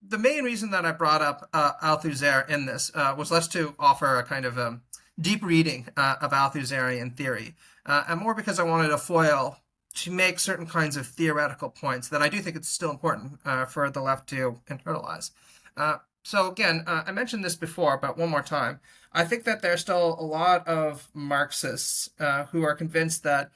the main reason that I brought up Althusser in this was less to offer a kind of deep reading of Althusserian theory, and more because I wanted a foil to make certain kinds of theoretical points that I do think it's still important for the left to internalize. So again, I mentioned this before, but one more time. I think that there's still a lot of Marxists who are convinced that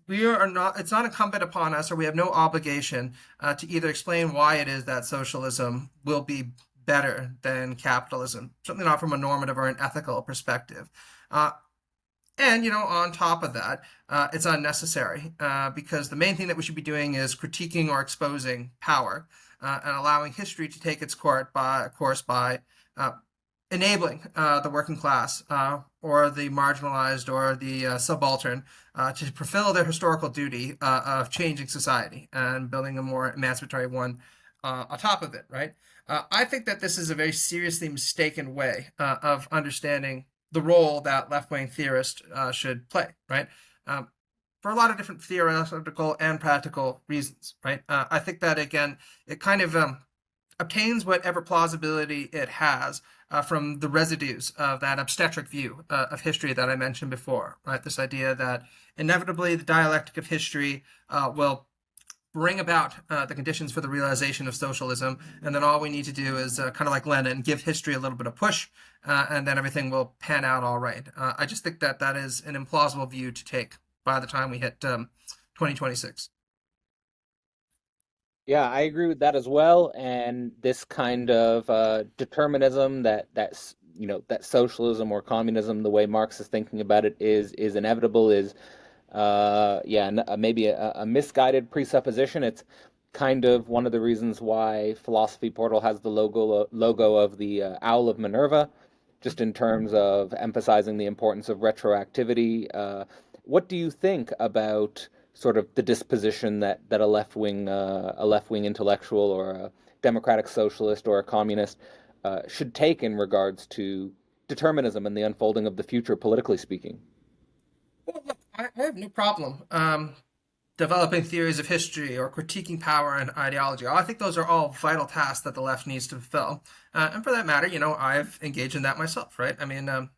we are not, it's not incumbent upon us, or we have no obligation to either explain why it is that socialism will be better than capitalism, certainly not from a normative or an ethical perspective. Uh, and, on top of that, it's unnecessary because the main thing that we should be doing is critiquing or exposing power and allowing history to take its course by uh, enabling the working class or the marginalized or the subaltern to fulfill their historical duty of changing society and building a more emancipatory one on top of it, right? I think that this is a very seriously mistaken way of understanding the role that left-wing theorists should play, right? Um, for a lot of different theoretical and practical reasons, right? I think that, again, it kind of obtains whatever plausibility it has from the residues of that obstetric view of history that I mentioned before, right? This idea that inevitably the dialectic of history will bring about the conditions for the realization of socialism, and then all we need to do is kind of like Lenin, give history a little bit of push, and then everything will pan out all right. I just think that that is an implausible view to take by the time we hit 2026. Yeah, I agree with that as well. And this kind of determinism that socialism or communism, the way Marx is thinking about it, is inevitable, is maybe a misguided presupposition. It's kind of one of the reasons why Philosophy Portal has the logo of the Owl of Minerva, just in terms of emphasizing the importance of retroactivity. What do you think about sort of the disposition that a left wing intellectual or a democratic socialist or a communist should take in regards to determinism and the unfolding of the future, politically speaking? Well, look, I have no problem developing theories of history or critiquing power and ideology. I think those are all vital tasks that the left needs to fulfill. And for that matter, I've engaged in that myself, right? I mean, I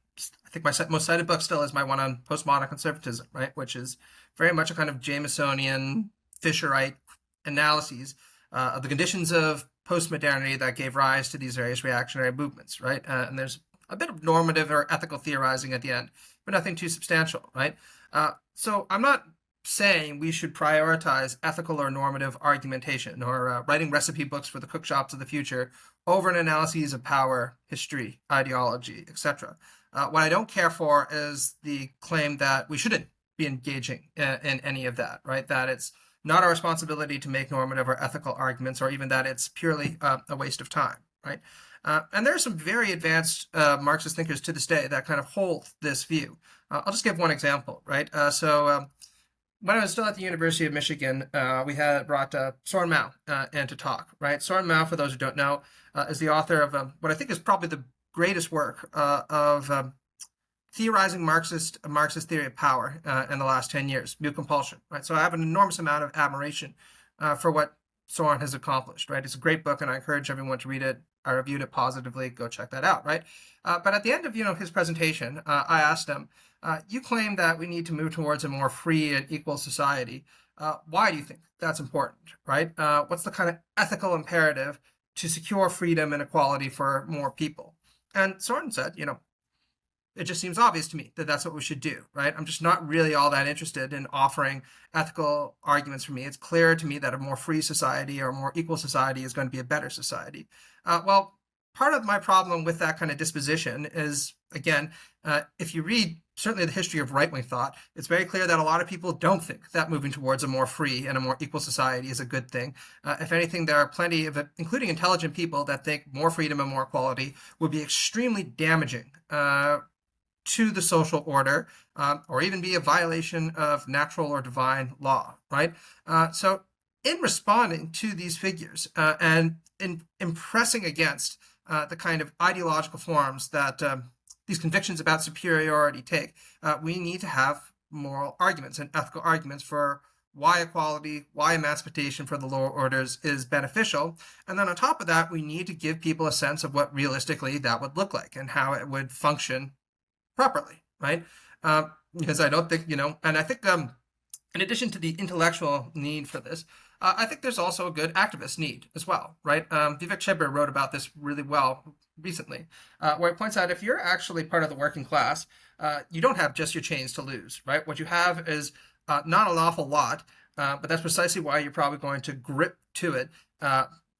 think my most cited book still is my one on postmodern conservatism, right? Which is very much a kind of Jamesonian, Fisherite analyses of the conditions of postmodernity that gave rise to these various reactionary movements, right? And there's a bit of normative or ethical theorizing at the end, but nothing too substantial, right? So I'm not saying we should prioritize ethical or normative argumentation or writing recipe books for the cookshops of the future over an analysis of power, history, ideology, etc. What I don't care for is the claim that we shouldn't be engaging in any of that, right? That it's not our responsibility to make normative or ethical arguments, or even that it's purely a waste of time, right? And there are some very advanced Marxist thinkers to this day that kind of hold this view. I'll just give one example, right? When I was still at the University of Michigan, we had brought Soren Mao in to talk, right? Soren Mao, for those who don't know, is the author of what I think is probably the greatest work of theorizing Marxist theory of power in the last 10 years, Mu Compulsion, right? So I have an enormous amount of admiration for what Soren has accomplished, right? It's a great book, and I encourage everyone to read it. I reviewed it positively. Go check that out, right? But at the end of his presentation, I asked him, "You claim that we need to move towards a more free and equal society. Why do you think that's important, right? What's the kind of ethical imperative to secure freedom and equality for more people?" And Soren said, it just seems obvious to me that that's what we should do, right? I'm just not really all that interested in offering ethical arguments for me. It's clear to me that a more free society or a more equal society is going to be a better society. Well, part of my problem with that kind of disposition is, again, if you read certainly the history of right-wing thought, it's very clear that a lot of people don't think that moving towards a more free and a more equal society is a good thing. If anything, there are plenty of, including intelligent people, that think more freedom and more equality would be extremely damaging to the social order, or even be a violation of natural or divine law, right? So in responding to these figures and in impressing against the kind of ideological forms that these convictions about superiority take, we need to have moral arguments and ethical arguments for why equality, why emancipation for the lower orders is beneficial. And then on top of that, we need to give people a sense of what realistically that would look like and how it would function properly, right? Because I don't think, and I think in addition to the intellectual need for this, I think there's also a good activist need as well, right? Vivek Chebra wrote about this really well recently, where it points out if you're actually part of the working class, you don't have just your chains to lose, right? What you have is not an awful lot, but that's precisely why you're probably going to grip to it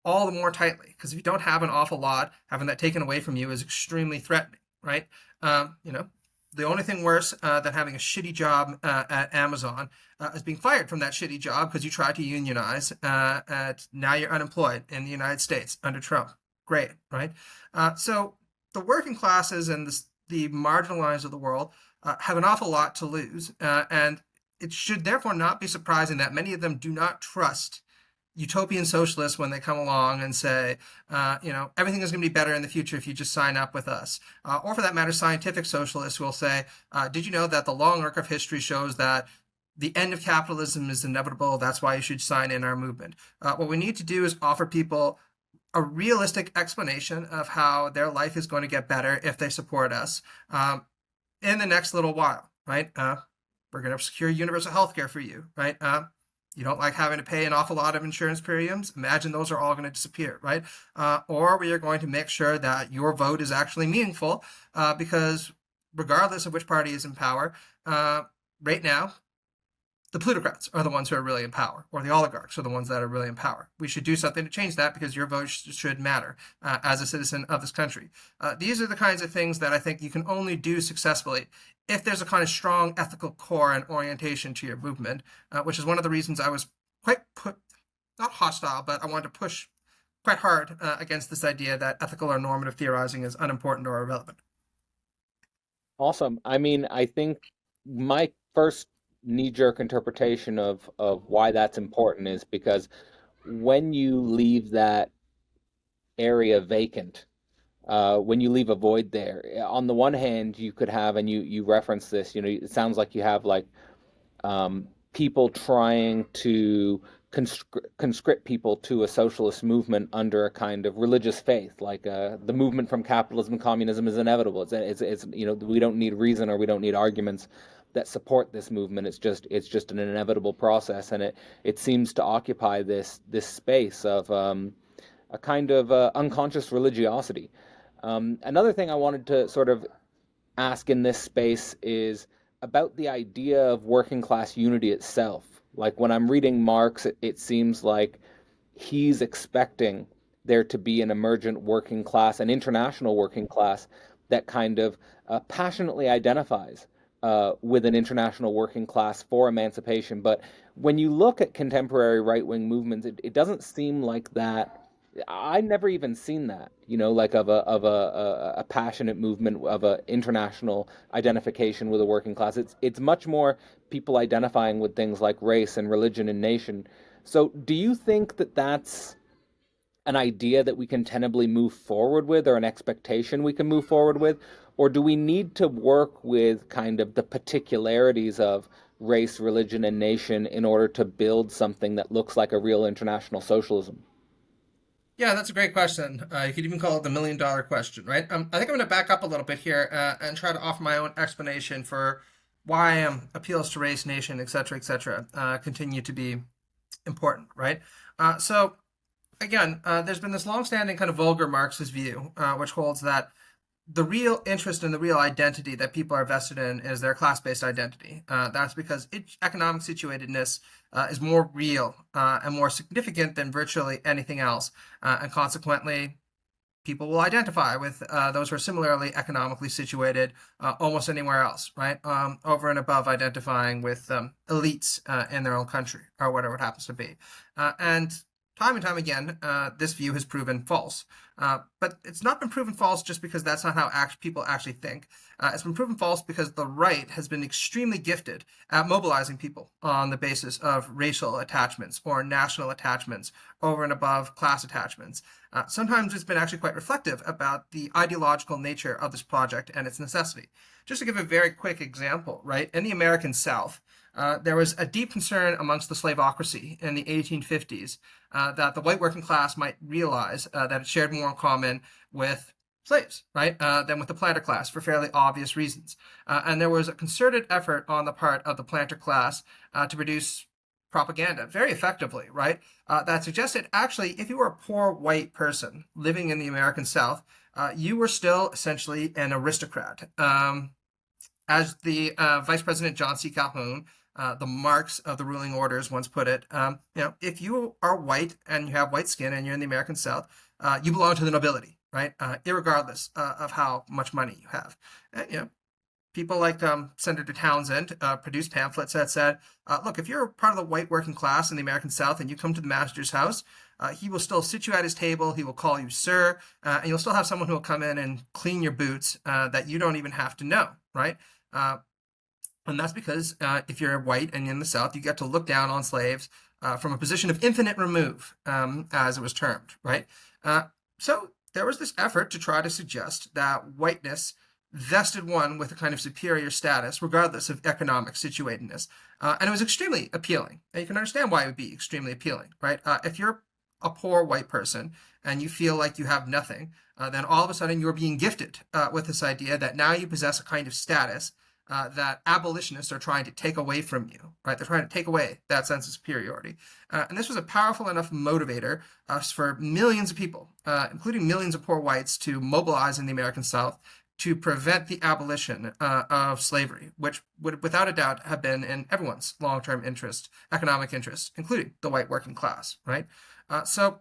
all the more tightly. Because if you don't have an awful lot, having that taken away from you is extremely threatening, right? You know, the only thing worse than having a shitty job at Amazon is being fired from that shitty job because you tried to unionize. Now you're unemployed in the United States under Trump. Great, right? So the working classes and the marginalized of the world have an awful lot to lose, and it should therefore not be surprising that many of them do not trust utopian socialists when they come along and say, you know, everything is going to be better in the future if you just sign up with us. Or for that matter, scientific socialists will say, did you know that the long arc of history shows that the end of capitalism is inevitable? That's why you should sign in our movement. What we need to do is offer people a realistic explanation of how their life is going to get better if they support us in the next little while, right? We're going to secure universal health care for you, right? You don't like having to pay an awful lot of insurance premiums? Imagine those are all going to disappear, right? Or we are going to make sure that your vote is actually meaningful because regardless of which party is in power, right now, the plutocrats are the ones who are really in power, or the oligarchs are the ones that are really in power. We should do something to change that because your vote should matter as a citizen of this country. These are the kinds of things that I think you can only do successfully if there's a kind of strong ethical core and orientation to your movement, which is one of the reasons I was quite not hostile, but I wanted to push quite hard against this idea that ethical or normative theorizing is unimportant or irrelevant. Awesome. I mean, I think my first knee-jerk interpretation of why that's important is because when you leave that area vacant, when you leave a void there, on the one hand, you could have, and you reference this, you know, it sounds like you have like people trying to conscript people to a socialist movement under a kind of religious faith, like the movement from capitalism and communism is inevitable. It's you know, we don't need reason or we don't need arguments that support this movement. It's just an inevitable process, and it seems to occupy this space of a kind of unconscious religiosity. Another thing I wanted to sort of ask in this space is about the idea of working class unity itself. Like when I'm reading Marx, it seems like he's expecting there to be an emergent working class, an international working class that kind of passionately identifies with an international working class for emancipation. But when you look at contemporary right-wing movements, it doesn't seem like that. I never even seen that, you know, like of a passionate movement of a international identification with a working class. It's much more people identifying with things like race and religion and nation. So, do you think that that's an idea that we can tenably move forward with, or an expectation we can move forward with, or do we need to work with kind of the particularities of race, religion, and nation in order to build something that looks like a real international socialism? Yeah, that's a great question. You could even call it the $1 million question, right? I think I'm going to back up a little bit here and try to offer my own explanation for why appeals to race, nation, et cetera, continue to be important, right? So again, there's been this long-standing kind of vulgar Marxist view, which holds that the real interest and the real identity that people are vested in is their class-based identity. That's because economic situatedness is more real and more significant than virtually anything else. And consequently, people will identify with those who are similarly economically situated almost anywhere else, right? Over and above identifying with elites in their own country or whatever it happens to be. And time again, this view has proven false. But it's not been proven false just because that's not how people actually think. It's been proven false because the right has been extremely gifted at mobilizing people on the basis of racial attachments or national attachments over and above class attachments. Sometimes it's been actually quite reflective about the ideological nature of this project and its necessity. Just to give a very quick example, right? In the American South, there was a deep concern amongst the slavocracy in the 1850s that the white working class might realize that it shared more in common with slaves, right, than with the planter class for fairly obvious reasons. And there was a concerted effort on the part of the planter class to produce propaganda very effectively, right, that suggested actually if you were a poor white person living in the American South, you were still essentially an aristocrat. As the Vice President John C. Calhoun The Marx of the ruling orders once put it, if you are white and you have white skin and you're in the American South, you belong to the nobility, right? Irregardless of how much money you have. People like Senator Townsend produced pamphlets that said, look, if you're part of the white working class in the American South and you come to the master's house, he will still sit you at his table, he will call you sir, and you'll still have someone who will come in and clean your boots that you don't even have to know, right? And that's because if you're white and in the South, you get to look down on slaves from a position of infinite remove, as it was termed, right? So there was this effort to try to suggest that whiteness vested one with a kind of superior status, regardless of economic situatedness. And it was extremely appealing. And you can understand why it would be extremely appealing, right? If you're a poor white person and you feel like you have nothing, then all of a sudden you're being gifted with this idea that now you possess a kind of status that abolitionists are trying to take away from you, right? They're trying to take away that sense of superiority. And this was a powerful enough motivator for millions of people, including millions of poor whites, to mobilize in the American South to prevent the abolition of slavery, which would without a doubt have been in everyone's long-term interest, economic interest, including the white working class, right? So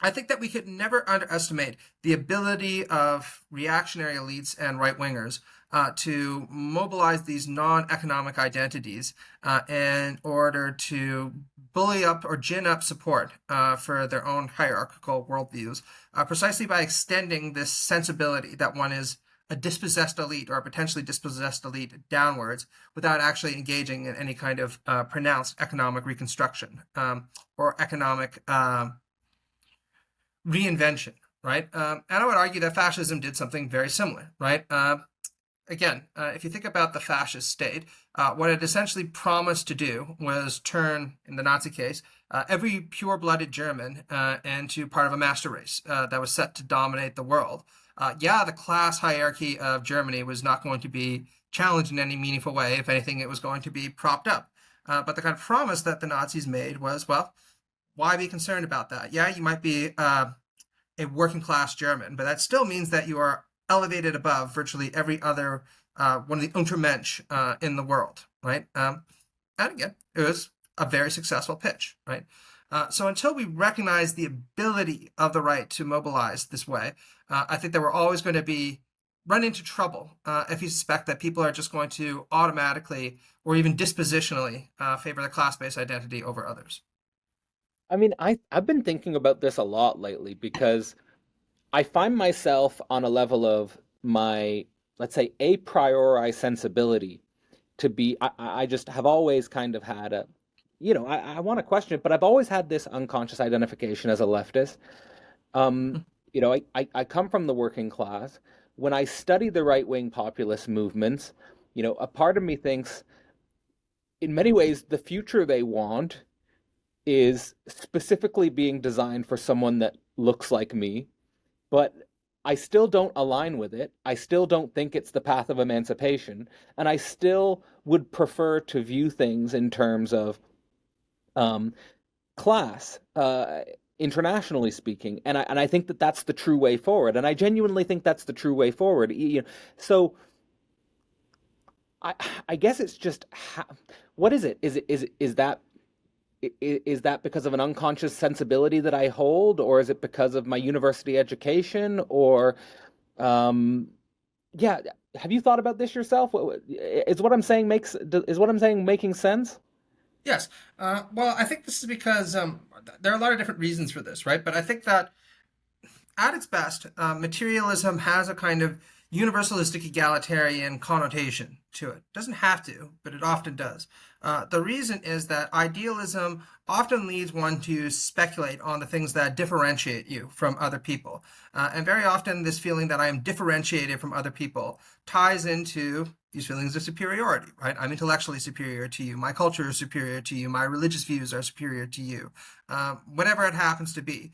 I think that we could never underestimate the ability of reactionary elites and right-wingers to mobilize these non-economic identities in order to bully up or gin up support for their own hierarchical worldviews, precisely by extending this sensibility that one is a dispossessed elite or a potentially dispossessed elite downwards without actually engaging in any kind of pronounced economic reconstruction or economic reinvention, right? And I would argue that fascism did something very similar, right? Again, if you think about the fascist state, what it essentially promised to do was turn, in the Nazi case, every pure-blooded German into part of a master race that was set to dominate the world. The class hierarchy of Germany was not going to be challenged in any meaningful way. If anything, it was going to be propped up. But the kind of promise that the Nazis made was, well, why be concerned about that? Yeah, you might be a working class German, but that still means that you are elevated above virtually every other one of the Untermensch in the world, right? And again, it was a very successful pitch, right? So until we recognize the ability of the right to mobilize this way, I think that we're always going to run into trouble if you suspect that people are just going to automatically or even dispositionally favor the class-based identity over others. I mean, I've been thinking about this a lot lately because I find myself on a level of my, let's say, a priori sensibility to be, I just have always kind of had I want to question it, but I've always had this unconscious identification as a leftist. I come from the working class. When I study the right-wing populist movements, a part of me thinks, in many ways, the future they want is specifically being designed for someone that looks like me, but I still don't align with it. I still don't think it's the path of emancipation, and I still would prefer to view things in terms of class, internationally speaking, and I think that that's the true way forward, and I genuinely think that's the true way forward. So I guess it's just what is it? Is that because of an unconscious sensibility that I hold, or is it because of my university education, or have you thought about this yourself? Is what I'm saying making sense? Yes. Well, I think this is because there are a lot of different reasons for this, right? But I think that at its best, materialism has a kind of universalistic egalitarian connotation to it. It doesn't have to, but it often does. The reason is that idealism often leads one to speculate on the things that differentiate you from other people. And very often this feeling that I am differentiated from other people ties into these feelings of superiority, right? I'm intellectually superior to you. My culture is superior to you. My religious views are superior to you, whatever it happens to be.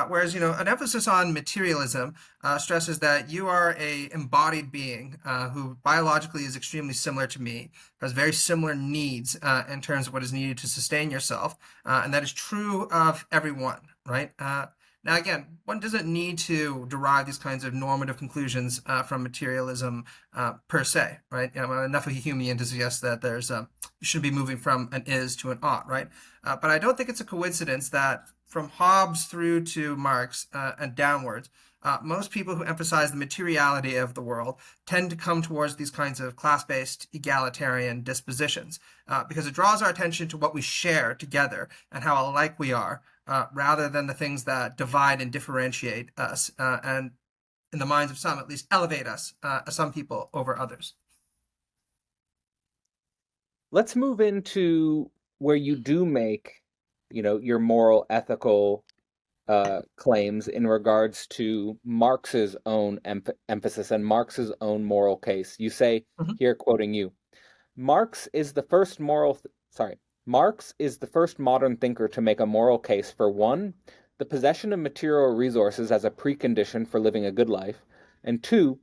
Whereas, an emphasis on materialism stresses that you are a embodied being who biologically is extremely similar to me, has very similar needs in terms of what is needed to sustain yourself, and that is true of everyone, right? Now, again, one doesn't need to derive these kinds of normative conclusions from materialism per se, right? I'm enough of a human to suggest that you should be moving from an is to an ought, right? But I don't think it's a coincidence that from Hobbes through to Marx and downwards, most people who emphasize the materiality of the world tend to come towards these kinds of class-based egalitarian dispositions because it draws our attention to what we share together and how alike we are, rather than the things that divide and differentiate us, and in the minds of some, at least, elevate us, some people over others. Let's move into where you do make, your moral, ethical claims in regards to Marx's own emphasis and Marx's own moral case. You say Mhm. here, quoting you, Marx is the first Marx is the first modern thinker to make a moral case for one, the possession of material resources as a precondition for living a good life, and two,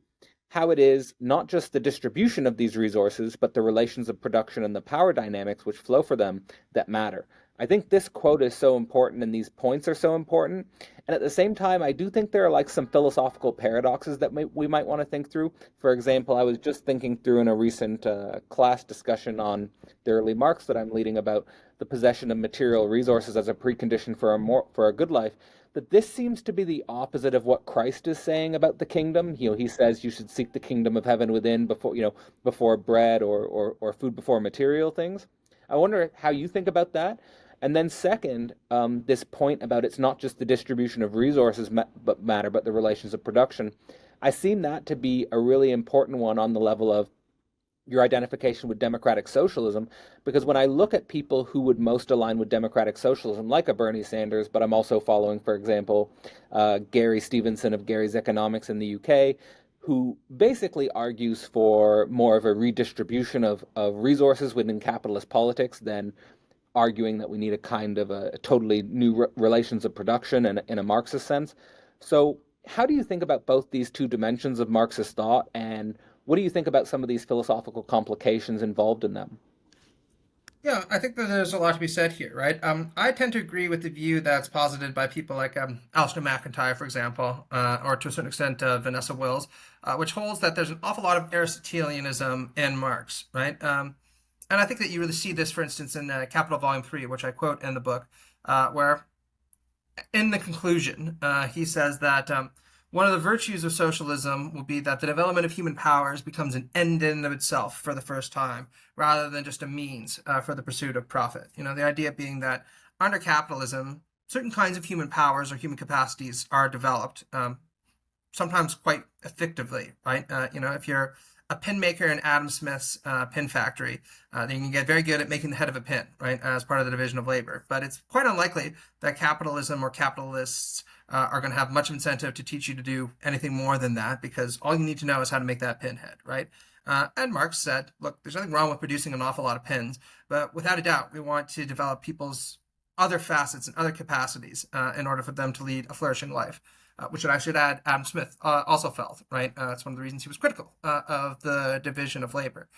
how it is not just the distribution of these resources, but the relations of production and the power dynamics which flow for them that matter. I think this quote is so important and these points are so important. And at the same time, I do think there are like some philosophical paradoxes that we might want to think through. For example, I was just thinking through in a recent class discussion on the early Marx that I'm leading about the possession of material resources as a precondition for a good life, that this seems to be the opposite of what Christ is saying about the kingdom. He says you should seek the kingdom of heaven within before bread or food before material things. I wonder how you think about that. And then second, this point about it's not just the distribution of resources but the relations of production. I seem that to be a really important one on the level of your identification with democratic socialism, because when I look at people who would most align with democratic socialism, like a Bernie Sanders, but I'm also following, for example, Gary Stevenson of Gary's Economics in the UK, who basically argues for more of a redistribution of resources within capitalist politics than arguing that we need a kind of a totally new relations of production in a Marxist sense. So how do you think about both these two dimensions of Marxist thought, and what do you think about some of these philosophical complications involved in them? Yeah, I think that there's a lot to be said here, right? I tend to agree with the view that's posited by people like Alistair McIntyre, for example, or to a certain extent Vanessa Wills, which holds that there's an awful lot of Aristotelianism in Marx, right? And I think that you really see this, for instance, in Capital Volume 3, which I quote in the book, where in the conclusion, he says that one of the virtues of socialism will be that the development of human powers becomes an end in of itself for the first time, rather than just a means for the pursuit of profit. The idea being that under capitalism, certain kinds of human powers or human capacities are developed, sometimes quite effectively, right? If you're a pin maker in Adam Smith's pin factory, then you can get very good at making the head of a pin, right, as part of the division of labor. But it's quite unlikely that capitalism or capitalists are going to have much incentive to teach you to do anything more than that, because all you need to know is how to make that pinhead, right? And Marx said, look, there's nothing wrong with producing an awful lot of pins, but without a doubt, we want to develop people's other facets and other capacities in order for them to lead a flourishing life. Which I should add, Adam Smith also felt, right? That's one of the reasons he was critical of the division of labor.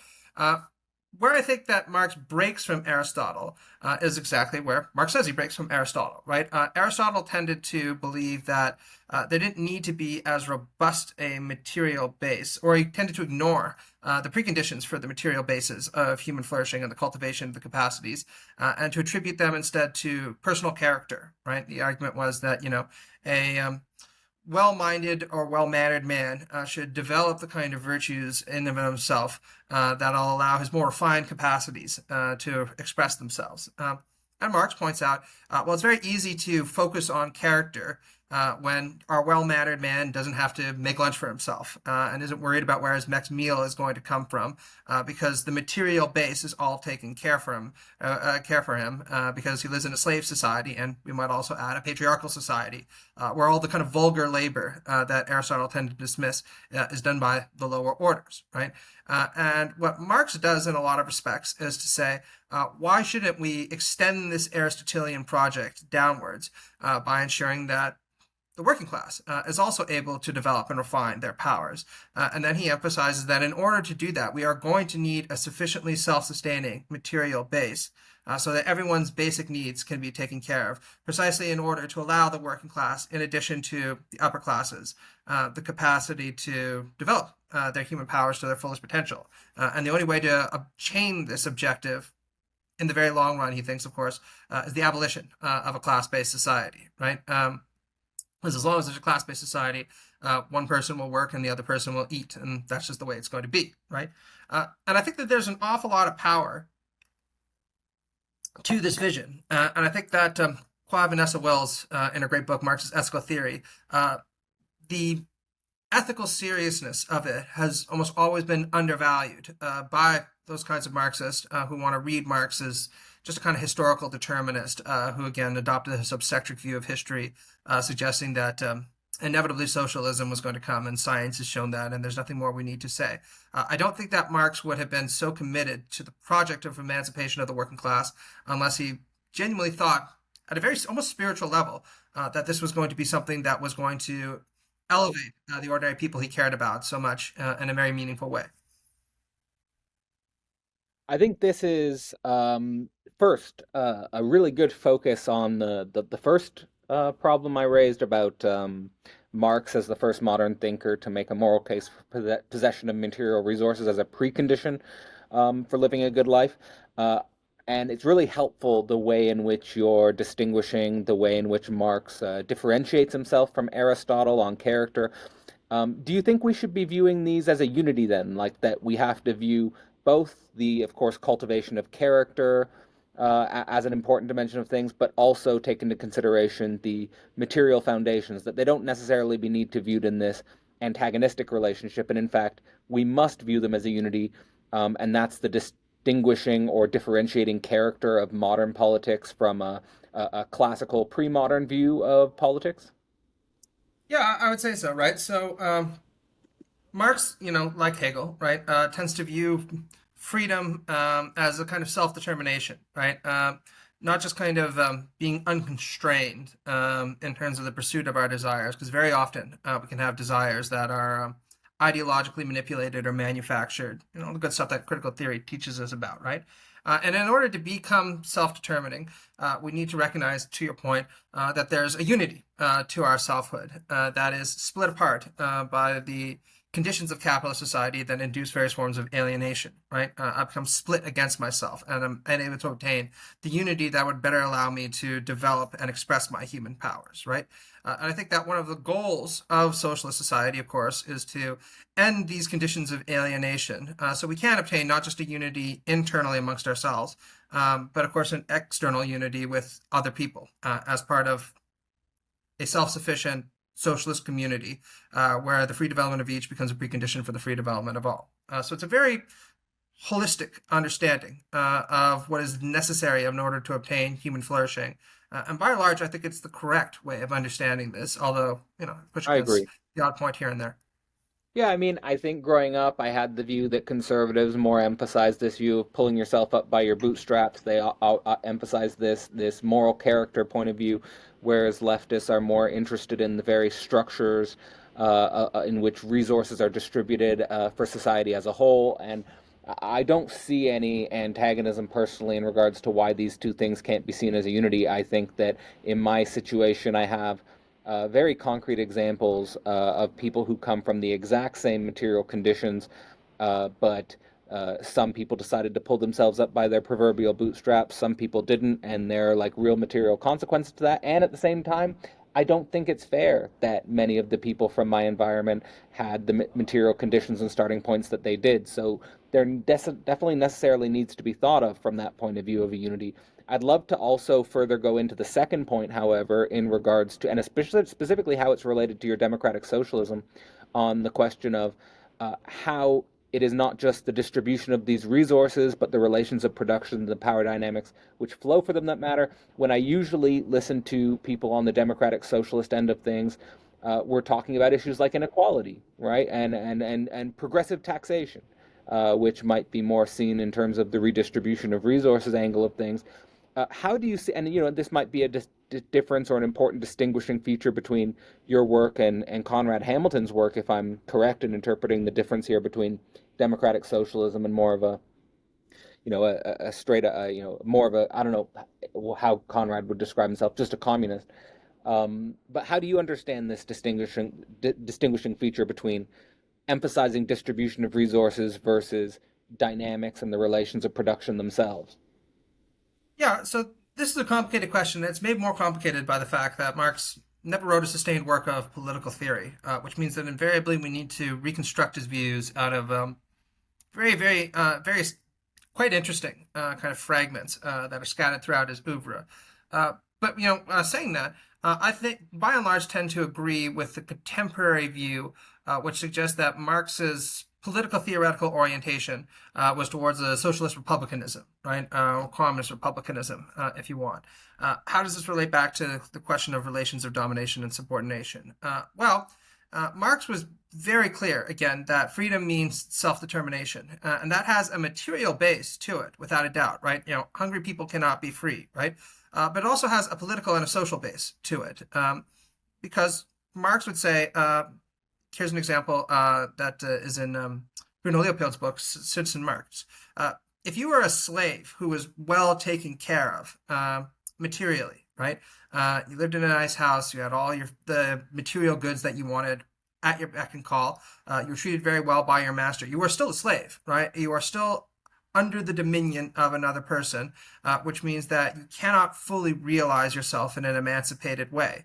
Where I think that Marx breaks from Aristotle is exactly where Marx says he breaks from Aristotle, right? Aristotle tended to believe that there didn't need to be as robust a material base, or he tended to ignore the preconditions for the material bases of human flourishing and the cultivation of the capacities, and to attribute them instead to personal character, right? The argument was that, a well-minded or well-mannered man should develop the kind of virtues in and of himself that'll allow his more refined capacities to express themselves. And Marx points out, well, it's very easy to focus on character when our well-mannered man doesn't have to make lunch for himself and isn't worried about where his next meal is going to come from, because the material base is all taken care for him, because he lives in a slave society, and we might also add a patriarchal society, where all the kind of vulgar labor that Aristotle tended to dismiss is done by the lower orders, right? And what Marx does in a lot of respects is to say, why shouldn't we extend this Aristotelian project downwards by ensuring that the working class is also able to develop and refine their powers. And then he emphasizes that in order to do that, we are going to need a sufficiently self-sustaining material base so that everyone's basic needs can be taken care of, precisely in order to allow the working class, in addition to the upper classes, the capacity to develop their human powers to their fullest potential. And the only way to obtain this objective in the very long run, he thinks, of course, is the abolition of a class-based society, right? Because as long as there's a class-based society, one person will work and the other person will eat, and that's just the way it's going to be, right? And I think that there's an awful lot of power to this vision, and I think that Vanessa Wells, in her great book Marxist Ethical Theory, the ethical seriousness of it has almost always been undervalued by those kinds of Marxists who want to read Marx as just a kind of historical determinist who, again, adopted a subcentric view of history, suggesting that inevitably socialism was going to come, and science has shown that, and there's nothing more we need to say. I don't think that Marx would have been so committed to the project of emancipation of the working class unless he genuinely thought, at a very almost spiritual level, that this was going to be something that was going to elevate the ordinary people he cared about so much in a very meaningful way. I think this is first a really good focus on the first problem I raised about Marx as the first modern thinker to make a moral case for possession of material resources as a precondition for living a good life. And it's really helpful the way in which you're distinguishing the way in which Marx differentiates himself from Aristotle on character. Do you think we should be viewing these as a unity then, like that we have to view both the, of course, cultivation of character as an important dimension of things, but also take into consideration the material foundations, that they don't necessarily be need to viewed in this antagonistic relationship, and in fact, we must view them as a unity, and that's the distinguishing or differentiating character of modern politics from a classical pre-modern view of politics? Yeah, I would say so, right? So Marx, like Hegel, right, tends to view freedom as a kind of self-determination, right? Not just kind of being unconstrained in terms of the pursuit of our desires, because very often we can have desires that are ideologically manipulated or manufactured, the good stuff that critical theory teaches us about, right? And in order to become self-determining, we need to recognize, to your point, that there's a unity to our selfhood that is split apart by the conditions of capitalist society that induce various forms of alienation, right? I become split against myself, and I'm unable to obtain the unity that would better allow me to develop and express my human powers, right? And I think that one of the goals of socialist society, of course, is to end these conditions of alienation. So we can obtain not just a unity internally amongst ourselves, but of course an external unity with other people as part of a self-sufficient socialist community where the free development of each becomes a precondition for the free development of all. So it's a very holistic understanding of what is necessary in order to obtain human flourishing. And by and large, I think it's the correct way of understanding this, although, push I against agree. the odd point here and there. Yeah, I mean, I think growing up, I had the view that conservatives more emphasize this view of pulling yourself up by your bootstraps. They emphasize this moral character point of view, whereas leftists are more interested in the very structures in which resources are distributed for society as a whole. And I don't see any antagonism personally in regards to why these two things can't be seen as a unity. I think that in my situation, I have very concrete examples of people who come from the exact same material conditions, but some people decided to pull themselves up by their proverbial bootstraps. Some people didn't, and there are like real material consequences to that. And at the same time, I don't think it's fair that many of the people from my environment had the material conditions and starting points that they did. So there definitely necessarily needs to be thought of from that point of view of a unity. I'd love to also further go into the second point, however, in regards to, and especially specifically how it's related to your democratic socialism, on the question of how it is not just the distribution of these resources, but the relations of production and the power dynamics which flow for them that matter. When I usually listen to people on the democratic socialist end of things, we're talking about issues like inequality, right, and progressive taxation, which might be more seen in terms of the redistribution of resources angle of things. How do you see, and this might be a difference or an important distinguishing feature between your work and Conrad Hamilton's work, if I'm correct in interpreting the difference here between democratic socialism and more of a, a straight, more of a, I don't know how Conrad would describe himself, just a communist. But how do you understand this distinguishing feature between emphasizing distribution of resources versus dynamics and the relations of production themselves? Yeah, so this is a complicated question. It's made more complicated by the fact that Marx never wrote a sustained work of political theory, which means that invariably we need to reconstruct his views out of very quite interesting kind of fragments that are scattered throughout his oeuvre. But saying that, I think by and large tend to agree with the contemporary view, which suggests that Marx's political theoretical orientation was towards a socialist republicanism, right, or communist republicanism, if you want. How does this relate back to the question of relations of domination and subordination? Marx was very clear, again, that freedom means self-determination, and that has a material base to it, without a doubt, right? Hungry people cannot be free, right? But it also has a political and a social base to it, because Marx would say, here's an example that is in Bruno Leopold's book, Citizen Marx. If you were a slave who was well taken care of materially, right? You lived in a nice house, you had all the material goods that you wanted at your beck and call. You were treated very well by your master. You were still a slave, right? You are still under the dominion of another person, which means that you cannot fully realize yourself in an emancipated way,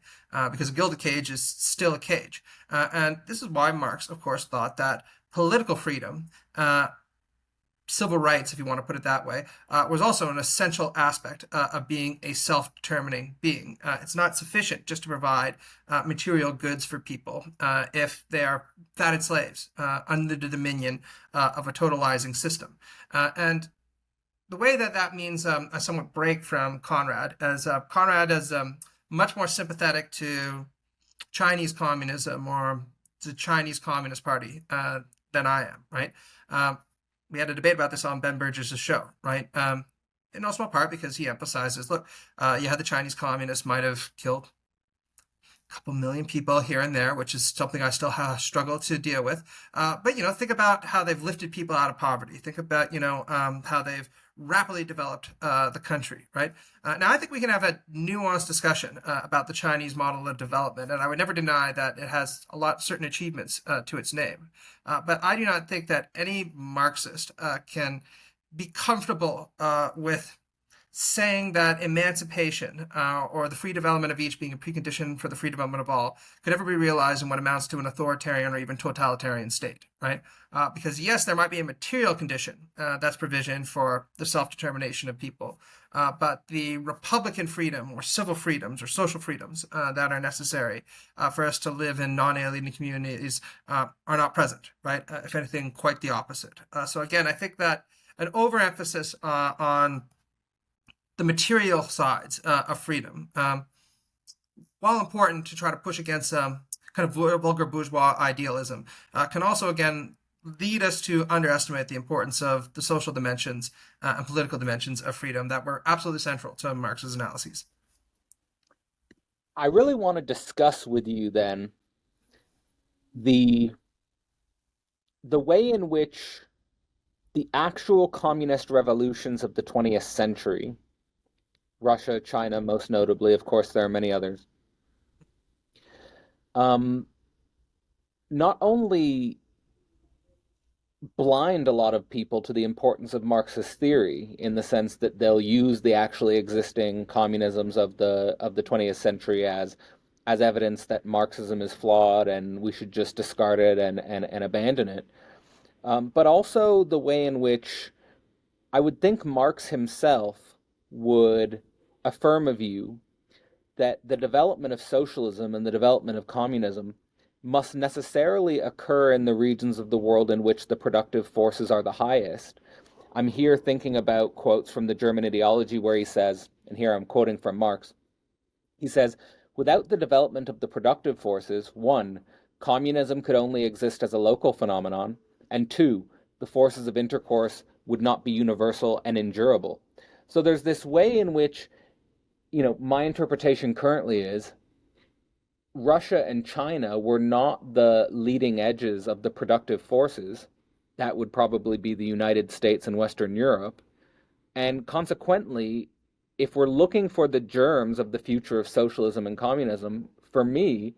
because a gilded cage is still a cage. And this is why Marx, of course, thought that political freedom, civil rights, if you want to put it that way, was also an essential aspect of being a self-determining being. It's not sufficient just to provide material goods for people if they are fatted slaves under the dominion of a totalizing system. And the way that means a somewhat break from Conrad, as Conrad is much more sympathetic to Chinese communism or the Chinese Communist Party than I am, right? We had a debate about this on Ben Burgess' show, right? In no small part because he emphasizes, look, the Chinese communists might have killed a couple million people here and there, which is something I still struggle to deal with. But, think about how they've lifted people out of poverty. Think about, how they've rapidly developed the country, right? Now, I think we can have a nuanced discussion about the Chinese model of development, and I would never deny that it has certain achievements to its name. But I do not think that any Marxist can be comfortable with saying that emancipation or the free development of each being a precondition for the free development of all could ever be realized in what amounts to an authoritarian or even totalitarian state, right? Because yes, there might be a material condition that's provision for the self-determination of people, but the Republican freedom or civil freedoms or social freedoms that are necessary for us to live in non-alien communities are not present, right? If anything, quite the opposite. So again, I think that an overemphasis on the material sides of freedom, while important to try to push against kind of vulgar bourgeois idealism, can also, again, lead us to underestimate the importance of the social dimensions and political dimensions of freedom that were absolutely central to Marx's analyses. I really want to discuss with you then the way in which the actual communist revolutions of the 20th century, Russia, China, most notably, of course, there are many others, not only blind a lot of people to the importance of Marxist theory in the sense that they'll use the actually existing communisms of the 20th century as evidence that Marxism is flawed and we should just discard it and abandon it, but also the way in which I would think Marx himself would affirm a view that the development of socialism and the development of communism must necessarily occur in the regions of the world in which the productive forces are the highest. I'm here thinking about quotes from the German ideology where he says, and here I'm quoting from Marx, he says, without the development of the productive forces, 1, communism could only exist as a local phenomenon, and 2, the forces of intercourse would not be universal and endurable. So there's this way in which my interpretation currently is Russia and China were not the leading edges of the productive forces. That would probably be the United States and Western Europe. And consequently, if we're looking for the germs of the future of socialism and communism, for me,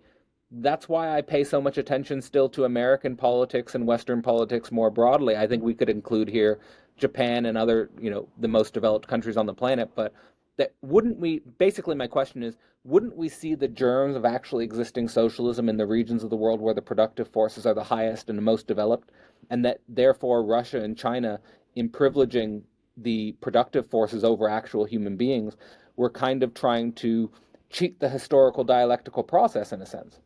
that's why I pay so much attention still to American politics and Western politics more broadly. I think we could include here Japan and other, the most developed countries on the planet. But that wouldn't we, basically, my question is, wouldn't we see the germs of actually existing socialism in the regions of the world where the productive forces are the highest and the most developed? And that therefore Russia and China, in privileging the productive forces over actual human beings, were kind of trying to cheat the historical dialectical process in a sense.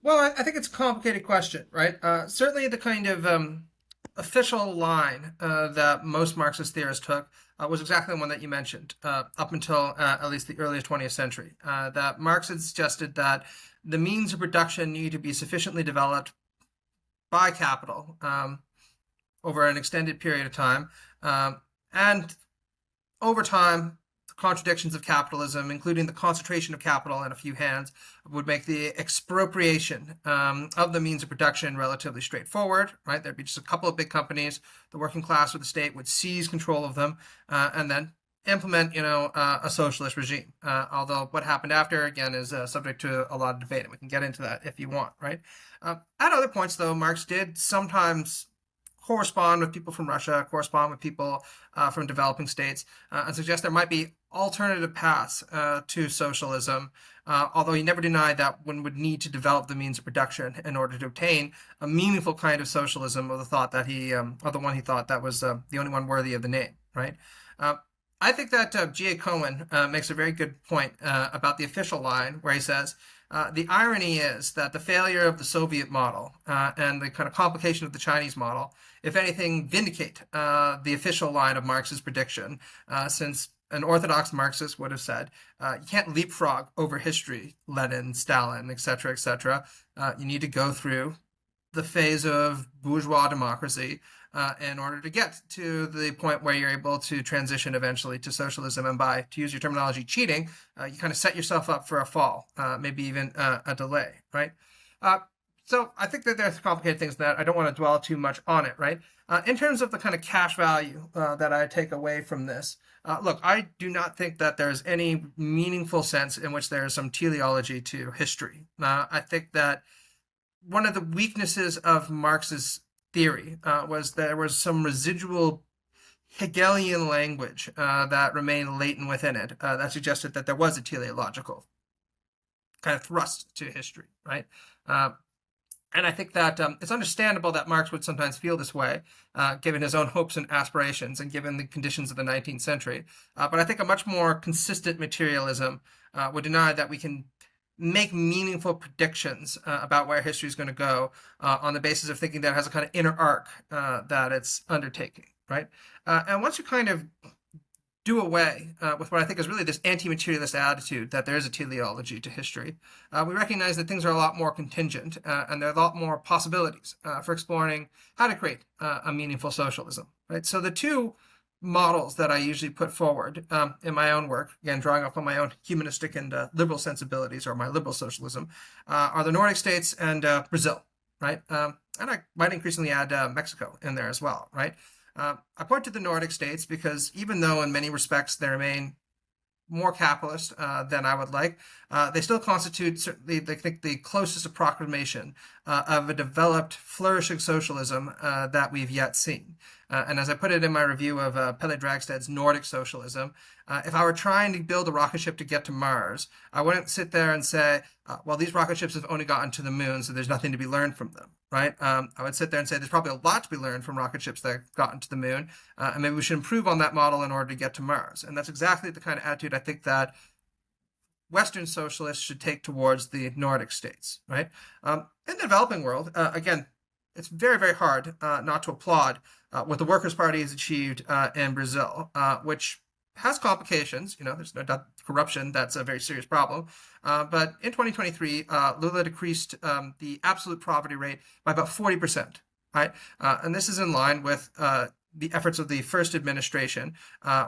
Well, I think it's a complicated question, right? Certainly, the kind of official line that most Marxist theorists took was exactly the one that you mentioned, up until at least the early 20th century. That Marx had suggested that the means of production need to be sufficiently developed by capital over an extended period of time, and over time, the contradictions of capitalism, including the concentration of capital in a few hands, would make the expropriation of the means of production relatively straightforward, right? There'd be just a couple of big companies. The working class or the state would seize control of them and then implement, a socialist regime. Although what happened after, again, is subject to a lot of debate, and we can get into that if you want, right? At other points, though, Marx did sometimes correspond with people from Russia, correspond with people from developing states, and suggest there might be alternative paths to socialism, although he never denied that one would need to develop the means of production in order to obtain a meaningful kind of socialism of the thought that of the one he thought that was the only one worthy of the name, right? I think that G.A. Cohen makes a very good point about the official line where he says, the irony is that the failure of the Soviet model and the kind of complication of the Chinese model, if anything, vindicate the official line of Marx's prediction, since an orthodox Marxist would have said, you can't leapfrog over history, Lenin, Stalin, etc., etc. You need to go through the phase of bourgeois democracy in order to get to the point where you're able to transition eventually to socialism. And by, to use your terminology, cheating, you kind of set yourself up for a fall, maybe even a delay, right? So I think that there's complicated things that I don't want to dwell too much on it, right? In terms of the kind of cash value that I take away from this, look, I do not think that there's any meaningful sense in which there is some teleology to history. I think that one of the weaknesses of Marx's theory was there was some residual Hegelian language that remained latent within it that suggested that there was a teleological kind of thrust to history, right? And I think that it's understandable that Marx would sometimes feel this way, given his own hopes and aspirations and given the conditions of the 19th century. But I think a much more consistent materialism would deny that we can make meaningful predictions about where history is going to go on the basis of thinking that it has a kind of inner arc that it's undertaking, right? And once you kind of do away with what I think is really this anti-materialist attitude that there is a teleology to history, we recognize that things are a lot more contingent and there are a lot more possibilities for exploring how to create a meaningful socialism, right? So the two models that I usually put forward in my own work, again, drawing up on my own humanistic and liberal sensibilities or my liberal socialism, are the Nordic states and Brazil, right? And I might increasingly add Mexico in there as well, right? I point to the Nordic states because even though in many respects they remain more capitalist than I would like, they still constitute certainly, I think, the closest approximation of a developed, flourishing socialism that we've yet seen. And as I put it in my review of Pelle Dragsted's Nordic Socialism, if I were trying to build a rocket ship to get to Mars, I wouldn't sit there and say, well, these rocket ships have only gotten to the moon, so there's nothing to be learned from them, right? I would sit there and say there's probably a lot to be learned from rocket ships that have gotten to the moon, and maybe we should improve on that model in order to get to Mars. And that's exactly the kind of attitude I think that Western socialists should take towards the Nordic states, right? In the developing world, again, it's very, very hard not to applaud what the Workers' Party has achieved in Brazil, which has complications. There's no doubt corruption. That's a very serious problem. But in 2023, Lula decreased the absolute poverty rate by about 40%, right? And this is in line with the efforts of the first administration,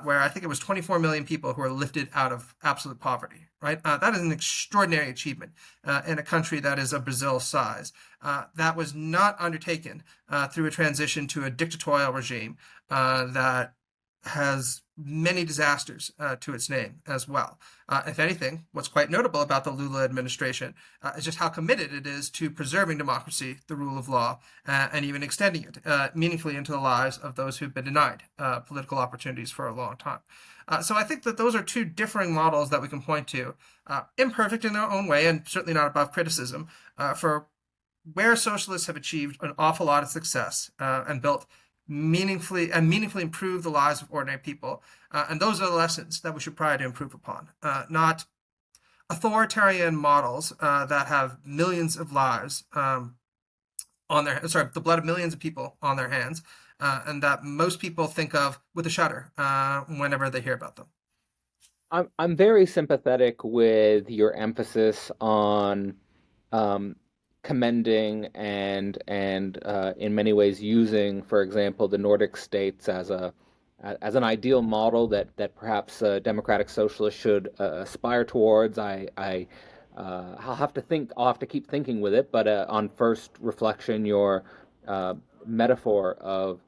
where I think it was 24 million people who were lifted out of absolute poverty, right? That is an extraordinary achievement in a country that is of Brazil's size. That was not undertaken through a transition to a dictatorial regime that has many disasters to its name as well. If anything, what's quite notable about the Lula administration is just how committed it is to preserving democracy, the rule of law, and even extending it meaningfully into the lives of those who've been denied political opportunities for a long time. So I think that those are two differing models that we can point to, imperfect in their own way and certainly not above criticism, for where socialists have achieved an awful lot of success and built meaningfully improve the lives of ordinary people. And those are the lessons that we should try to improve upon, not authoritarian models that have millions of lives on the blood of millions of people on their hands, and that most people think of with a shudder whenever they hear about them. I'm very sympathetic with your emphasis on um, commending and in many ways using, for example, the Nordic states as an ideal model that perhaps democratic socialists should aspire towards. I'll have to keep thinking with it, but on first reflection, your metaphor of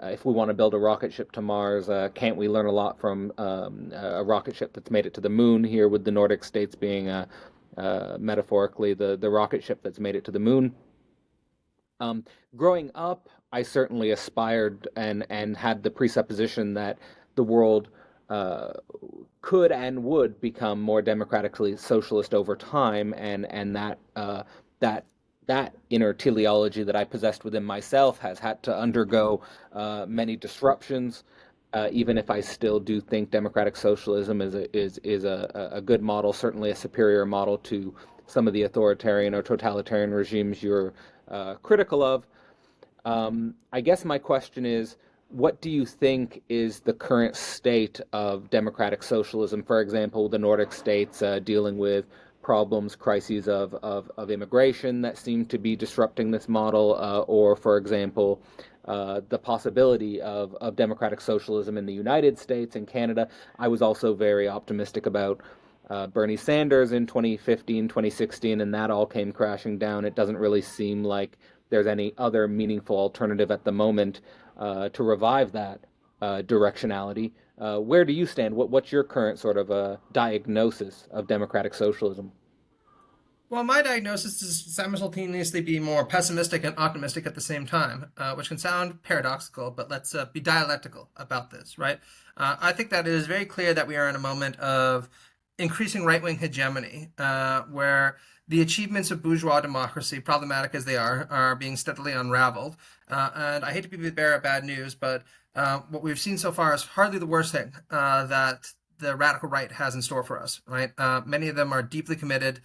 if we want to build a rocket ship to Mars, can't we learn a lot from a rocket ship that's made it to the moon? Here, with the Nordic states being metaphorically the rocket ship that's made it to the moon. Growing up, I certainly aspired and had the presupposition that the world uh, could and would become more democratically socialist over time, and that that inner teleology that I possessed within myself has had to undergo many disruptions. Even if I still do think democratic socialism is a good model, certainly a superior model to some of the authoritarian or totalitarian regimes you're critical of. I guess my question is, what do you think is the current state of democratic socialism? For example, the Nordic states dealing with problems, crises of immigration that seem to be disrupting this model, or, for example, the possibility of democratic socialism in the United States and Canada. I was also very optimistic about Bernie Sanders in 2015, 2016, and that all came crashing down. It doesn't really seem like there's any other meaningful alternative at the moment to revive that directionality. Where do you stand? What's your current sort of diagnosis of democratic socialism? Well, my diagnosis is simultaneously be more pessimistic and optimistic at the same time, which can sound paradoxical, but let's be dialectical about this, right? I think that it is very clear that we are in a moment of increasing right-wing hegemony, where the achievements of bourgeois democracy, problematic as they are being steadily unraveled. And I hate to be the bearer of bad news, but what we've seen so far is hardly the worst thing that the radical right has in store for us, right? Many of them are deeply committed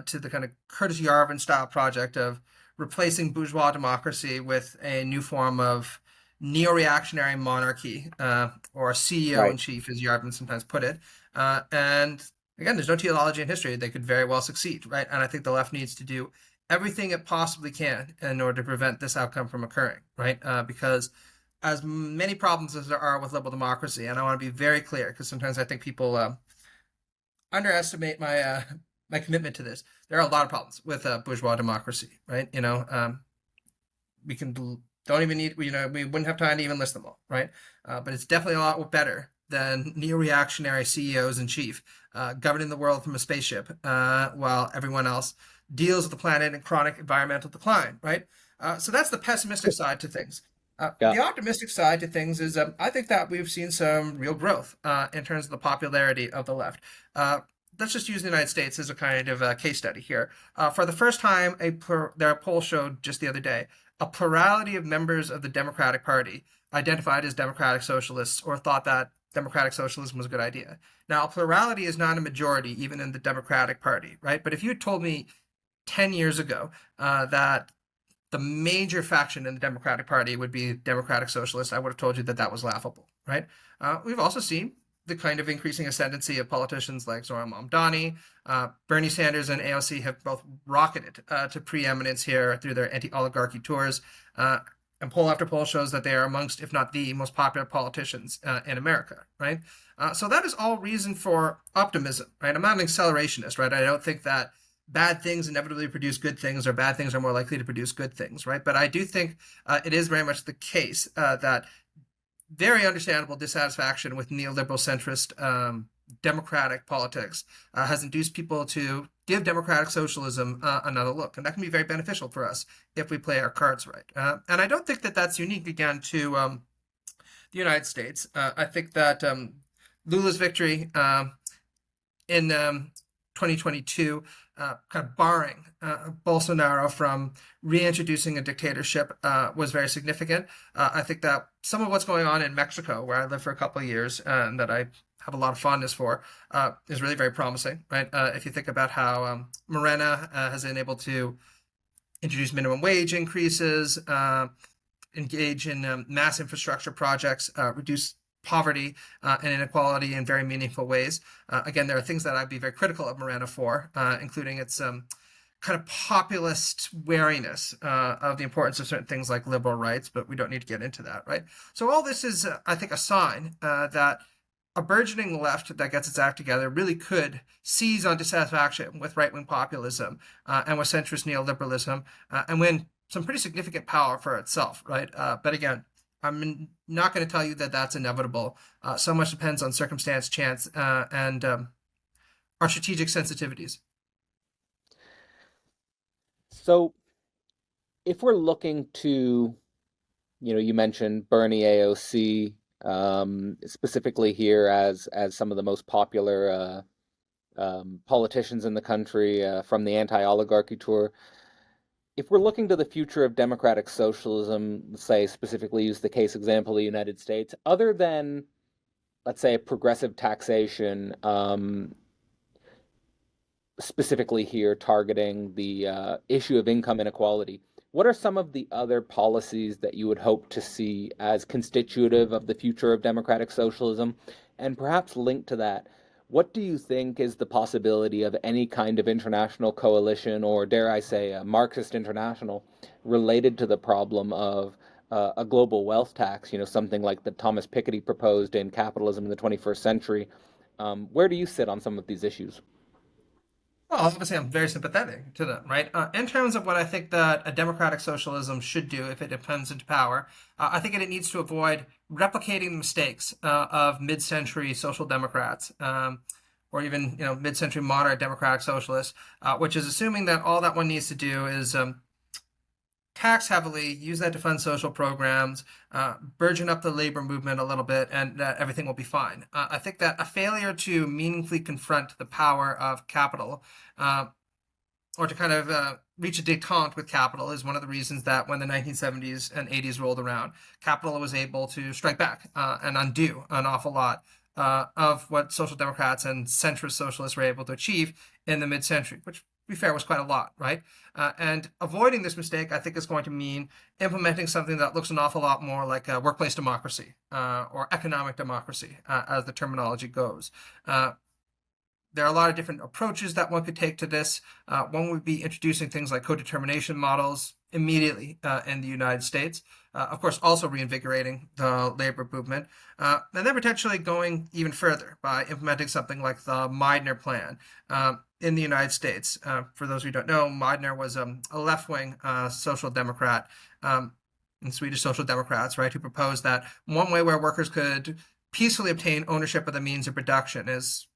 to the kind of Curtis Yarvin style project of replacing bourgeois democracy with a new form of neo-reactionary monarchy, or CEO in Right. chief, as Yarvin sometimes put it. And again, there's no teleology in history. They could very well succeed, right? And I think the left needs to do everything it possibly can in order to prevent this outcome from occurring, right? Because as many problems as there are with liberal democracy, and I want to be very clear because sometimes I think people underestimate my commitment to this. There are a lot of problems with bourgeois democracy, right? We can don't even need we wouldn't have time to even list them all, right? But it's definitely a lot better than neo-reactionary CEOs in chief governing the world from a spaceship while everyone else deals with the planet in chronic environmental decline, right? So that's the pessimistic side to things. Yeah. The optimistic side to things is I think that we've seen some real growth in terms of the popularity of the left. Let's just use the United States as a kind of case study here. For the first time, their poll showed just the other day a plurality of members of the Democratic Party identified as democratic socialists or thought that democratic socialism was a good idea. Now, a plurality is not a majority even in the Democratic Party, right? But if you had told me 10 years ago that the major faction in the Democratic Party would be Democratic Socialists, I would have told you that that was laughable, right? We've also seen the kind of increasing ascendancy of politicians like Zoran Mamdani. Bernie Sanders and AOC have both rocketed to preeminence here through their anti-oligarchy tours. and poll after poll shows that they are amongst, if not the most popular politicians in America, right? So that is all reason for optimism, right? I'm not an accelerationist, right? I don't think that bad things inevitably produce good things, or bad things are more likely to produce good things, right? But I do think it is very much the case that very understandable dissatisfaction with neoliberal centrist democratic politics has induced people to give democratic socialism another look. And that can be very beneficial for us if we play our cards right. And I don't think that that's unique, again, to the United States. I think that Lula's victory in 2022, kind of barring Bolsonaro from reintroducing a dictatorship, was very significant. I think that some of what's going on in Mexico, where I lived for a couple of years and that I have a lot of fondness for, is really very promising, right? If you think about how Morena has been able to introduce minimum wage increases, engage in mass infrastructure projects, reduce poverty and inequality in very meaningful ways. Again, there are things that I'd be very critical of Morena for, including its kind of populist wariness of the importance of certain things like liberal rights, but we don't need to get into that, right? So all this is, I think, a sign that a burgeoning left that gets its act together really could seize on dissatisfaction with right-wing populism and with centrist neoliberalism and win some pretty significant power for itself, right? But again, I'm not going to tell you that that's inevitable. So much depends on circumstance, chance, and our strategic sensitivities. So, if we're looking to, you mentioned Bernie AOC, specifically here as some of the most popular politicians in the country from the anti-oligarchy tour. If we're looking to the future of democratic socialism, say specifically use the case example of the United States, other than, let's say, progressive taxation, specifically here targeting the issue of income inequality, what are some of the other policies that you would hope to see as constitutive of the future of democratic socialism? And perhaps linked to that, what do you think is the possibility of any kind of international coalition, or dare I say, a Marxist international, related to the problem of a global wealth tax, something like the Thomas Piketty proposed in Capitalism in the 21st Century? Where do you sit on some of these issues? Well, obviously, I'm very sympathetic to them, right? In terms of what I think that a democratic socialism should do if it comes into power, I think it needs to avoid replicating the mistakes of mid-century social democrats, or even mid-century moderate democratic socialists, which is assuming that all that one needs to do is tax heavily, use that to fund social programs, burgeon up the labor movement a little bit, and everything will be fine. I think that a failure to meaningfully confront the power of capital, or to kind of reach a détente with capital, is one of the reasons that when the 1970s and 80s rolled around, capital was able to strike back and undo an awful lot of what social democrats and centrist socialists were able to achieve in the mid-century, which, to be fair, was quite a lot, right? And avoiding this mistake, I think, is going to mean implementing something that looks an awful lot more like a workplace democracy or economic democracy, as the terminology goes. There are a lot of different approaches that one could take to this. One would be introducing things like co-determination models immediately in the United States. Of course, also reinvigorating the labor movement. And then potentially going even further by implementing something like the Meidner Plan in the United States. For those who don't know, Meidner was a left-wing social democrat and Swedish social democrats, right, who proposed that one way where workers could peacefully obtain ownership of the means of production is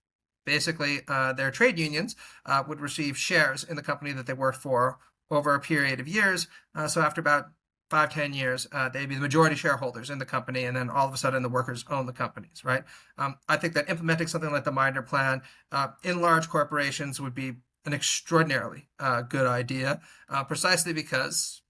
basically their trade unions would receive shares in the company that they worked for over a period of years. So after about 5-10 years, they'd be the majority shareholders in the company, and then all of a sudden the workers own the companies, right? I think that implementing something like the Meidner Plan in large corporations would be an extraordinarily good idea, precisely because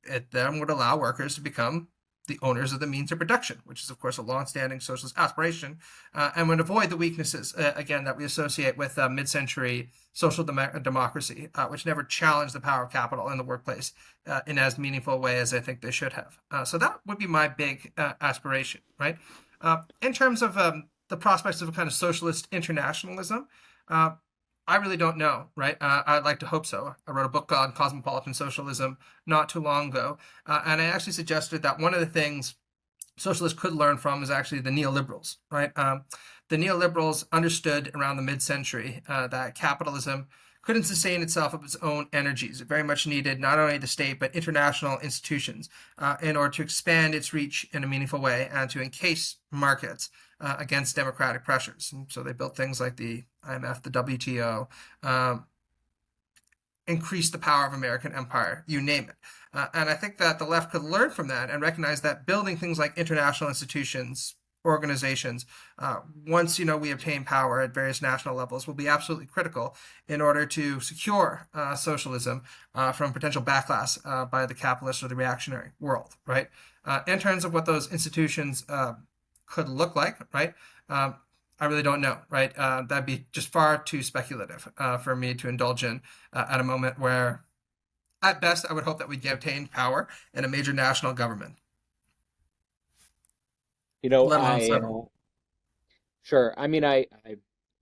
it then would allow workers to become the owners of the means of production, which is, of course, a long-standing socialist aspiration, and would avoid the weaknesses, again, that we associate with mid-century social democracy, which never challenged the power of capital in the workplace in as meaningful a way as I think they should have. So that would be my big aspiration, right? In terms of the prospects of a kind of socialist internationalism, I really don't know, right? I'd like to hope so. I wrote a book on cosmopolitan socialism not too long ago, and I actually suggested that one of the things socialists could learn from is actually the neoliberals, right? The neoliberals understood around the mid-century that capitalism couldn't sustain itself of its own energies. It very much needed not only the state but international institutions in order to expand its reach in a meaningful way and to encase markets against democratic pressures. And so they built things like the IMF, the WTO, increase the power of American empire, you name it. And I think that the left could learn from that and recognize that building things like international institutions, organizations, once we obtain power at various national levels, will be absolutely critical in order to secure socialism from potential backlash by the capitalist or the reactionary world, right? In terms of what those institutions could look like, right? I really don't know, right? That'd be just far too speculative for me to indulge in at a moment where, at best, I would hope that we'd obtain power in a major national government, You know, let alone I several. Sure. I mean, I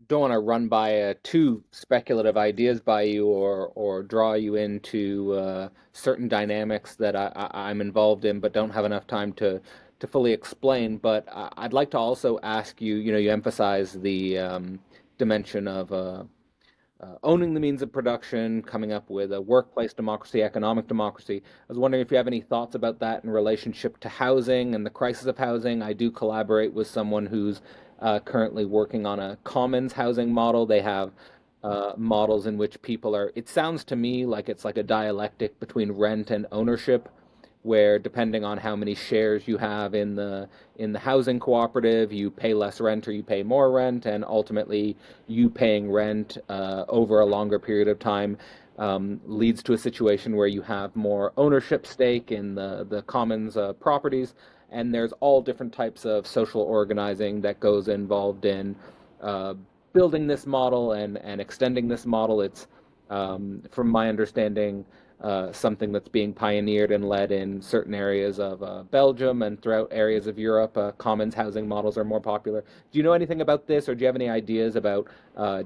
don't want to run by too speculative ideas by you or draw you into certain dynamics that I'm involved in, but don't have enough time to fully explain. But I'd like to also ask you, you emphasize the dimension of owning the means of production, coming up with a workplace democracy, economic democracy. I was wondering if you have any thoughts about that in relationship to housing and the crisis of housing. I do collaborate with someone who's currently working on a commons housing model. They have models in which people are, it sounds to me like it's like a dialectic between rent and ownership, where depending on how many shares you have in the housing cooperative, you pay less rent or you pay more rent, and ultimately you paying rent over a longer period of time leads to a situation where you have more ownership stake in the commons properties, and there's all different types of social organizing that goes involved in uh, building this model and extending this model. It's from my understanding, something that's being pioneered and led in certain areas of Belgium and throughout areas of Europe. Commons housing models are more popular. Do you know anything about this, or do you have any ideas about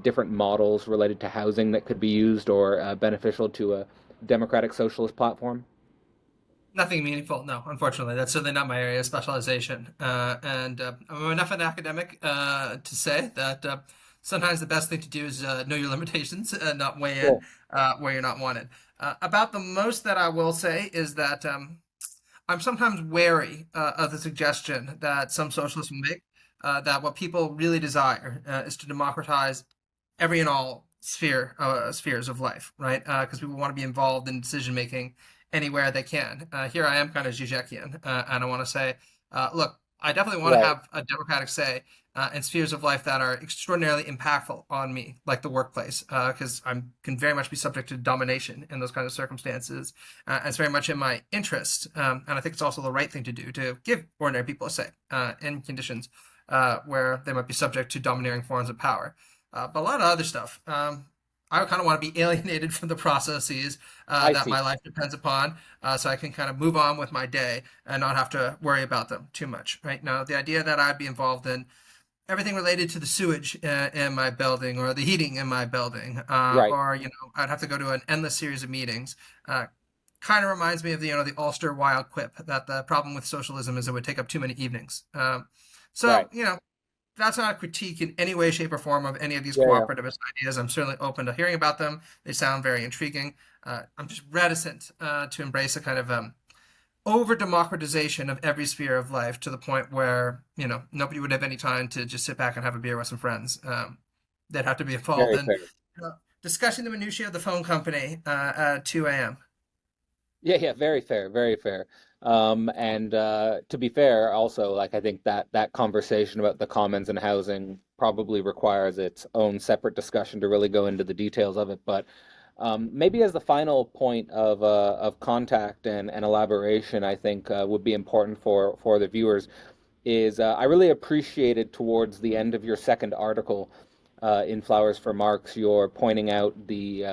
different models related to housing that could be used or beneficial to a democratic socialist platform? Nothing meaningful, no, unfortunately. That's certainly not my area of specialization. And I'm enough an academic to say that sometimes the best thing to do is know your limitations and not weigh in Cool. where you're not wanted. About the most that I will say is that I'm sometimes wary of the suggestion that some socialists will make that what people really desire is to democratize every and all spheres of life, right? Because people want to be involved in decision making anywhere they can. Here I am, kind of Zizekian, and I want to say, look, I definitely want to Right. have a democratic say in spheres of life that are extraordinarily impactful on me, like the workplace, because I can very much be subject to domination in those kinds of circumstances. And it's very much in my interest, and I think it's also the right thing to do to give ordinary people a say in conditions where they might be subject to domineering forms of power. But a lot of other stuff. I kind of want to be alienated from the processes I that see. my life depends upon, so I can kind of move on with my day and not have to worry about them too much. Right now, the idea that I'd be involved in everything related to the sewage in my building or the heating in my building, Right. or I'd have to go to an endless series of meetings. Kind of reminds me of the Ulster Wild quip that the problem with socialism is it would take up too many evenings. So Right. that's not a critique in any way, shape, or form of any of these Yeah. Yeah. cooperativist ideas. I'm certainly open to hearing about them. They sound very intriguing. I'm just reticent to embrace a kind of over democratization of every sphere of life to the point where nobody would have any time to just sit back and have a beer with some friends. They'd have to be involved Very in fair. discussing the minutiae of the phone company at 2 a.m. Yeah, yeah, very fair, very fair. And to be fair, also, like I think that conversation about the commons and housing probably requires its own separate discussion to really go into the details of it. But maybe as the final point of contact and elaboration, I think would be important for the viewers is I really appreciated towards the end of your second article in Flowers for Marx, you're pointing out the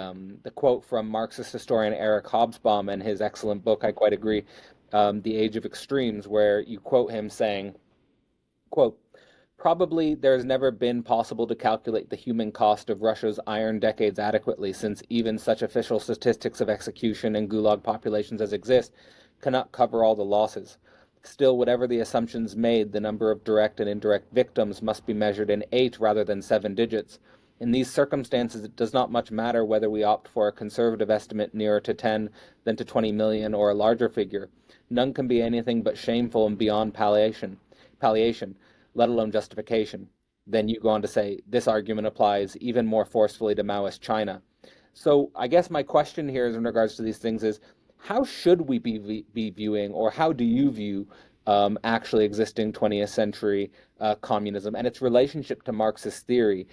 quote from Marxist historian Eric Hobsbawm and his excellent book. I quite agree, The Age of Extremes, where you quote him saying, "quote Probably there's never been possible to calculate the human cost of Russia's iron decades adequately, since even such official statistics of execution and gulag populations as exist cannot cover all the losses. Still, whatever the assumptions made, the number of direct and indirect victims must be measured in 8 rather than 7 digits. In these circumstances, it does not much matter whether we opt for a conservative estimate nearer to 10 than to 20 million or a larger figure. None can be anything but shameful and beyond palliation, let alone justification. Then you go on to say this argument applies even more forcefully to Maoist China. So I guess my question here is in regards to these things is how should we be viewing, or how do you view actually existing 20th century communism and its relationship to Marxist theory?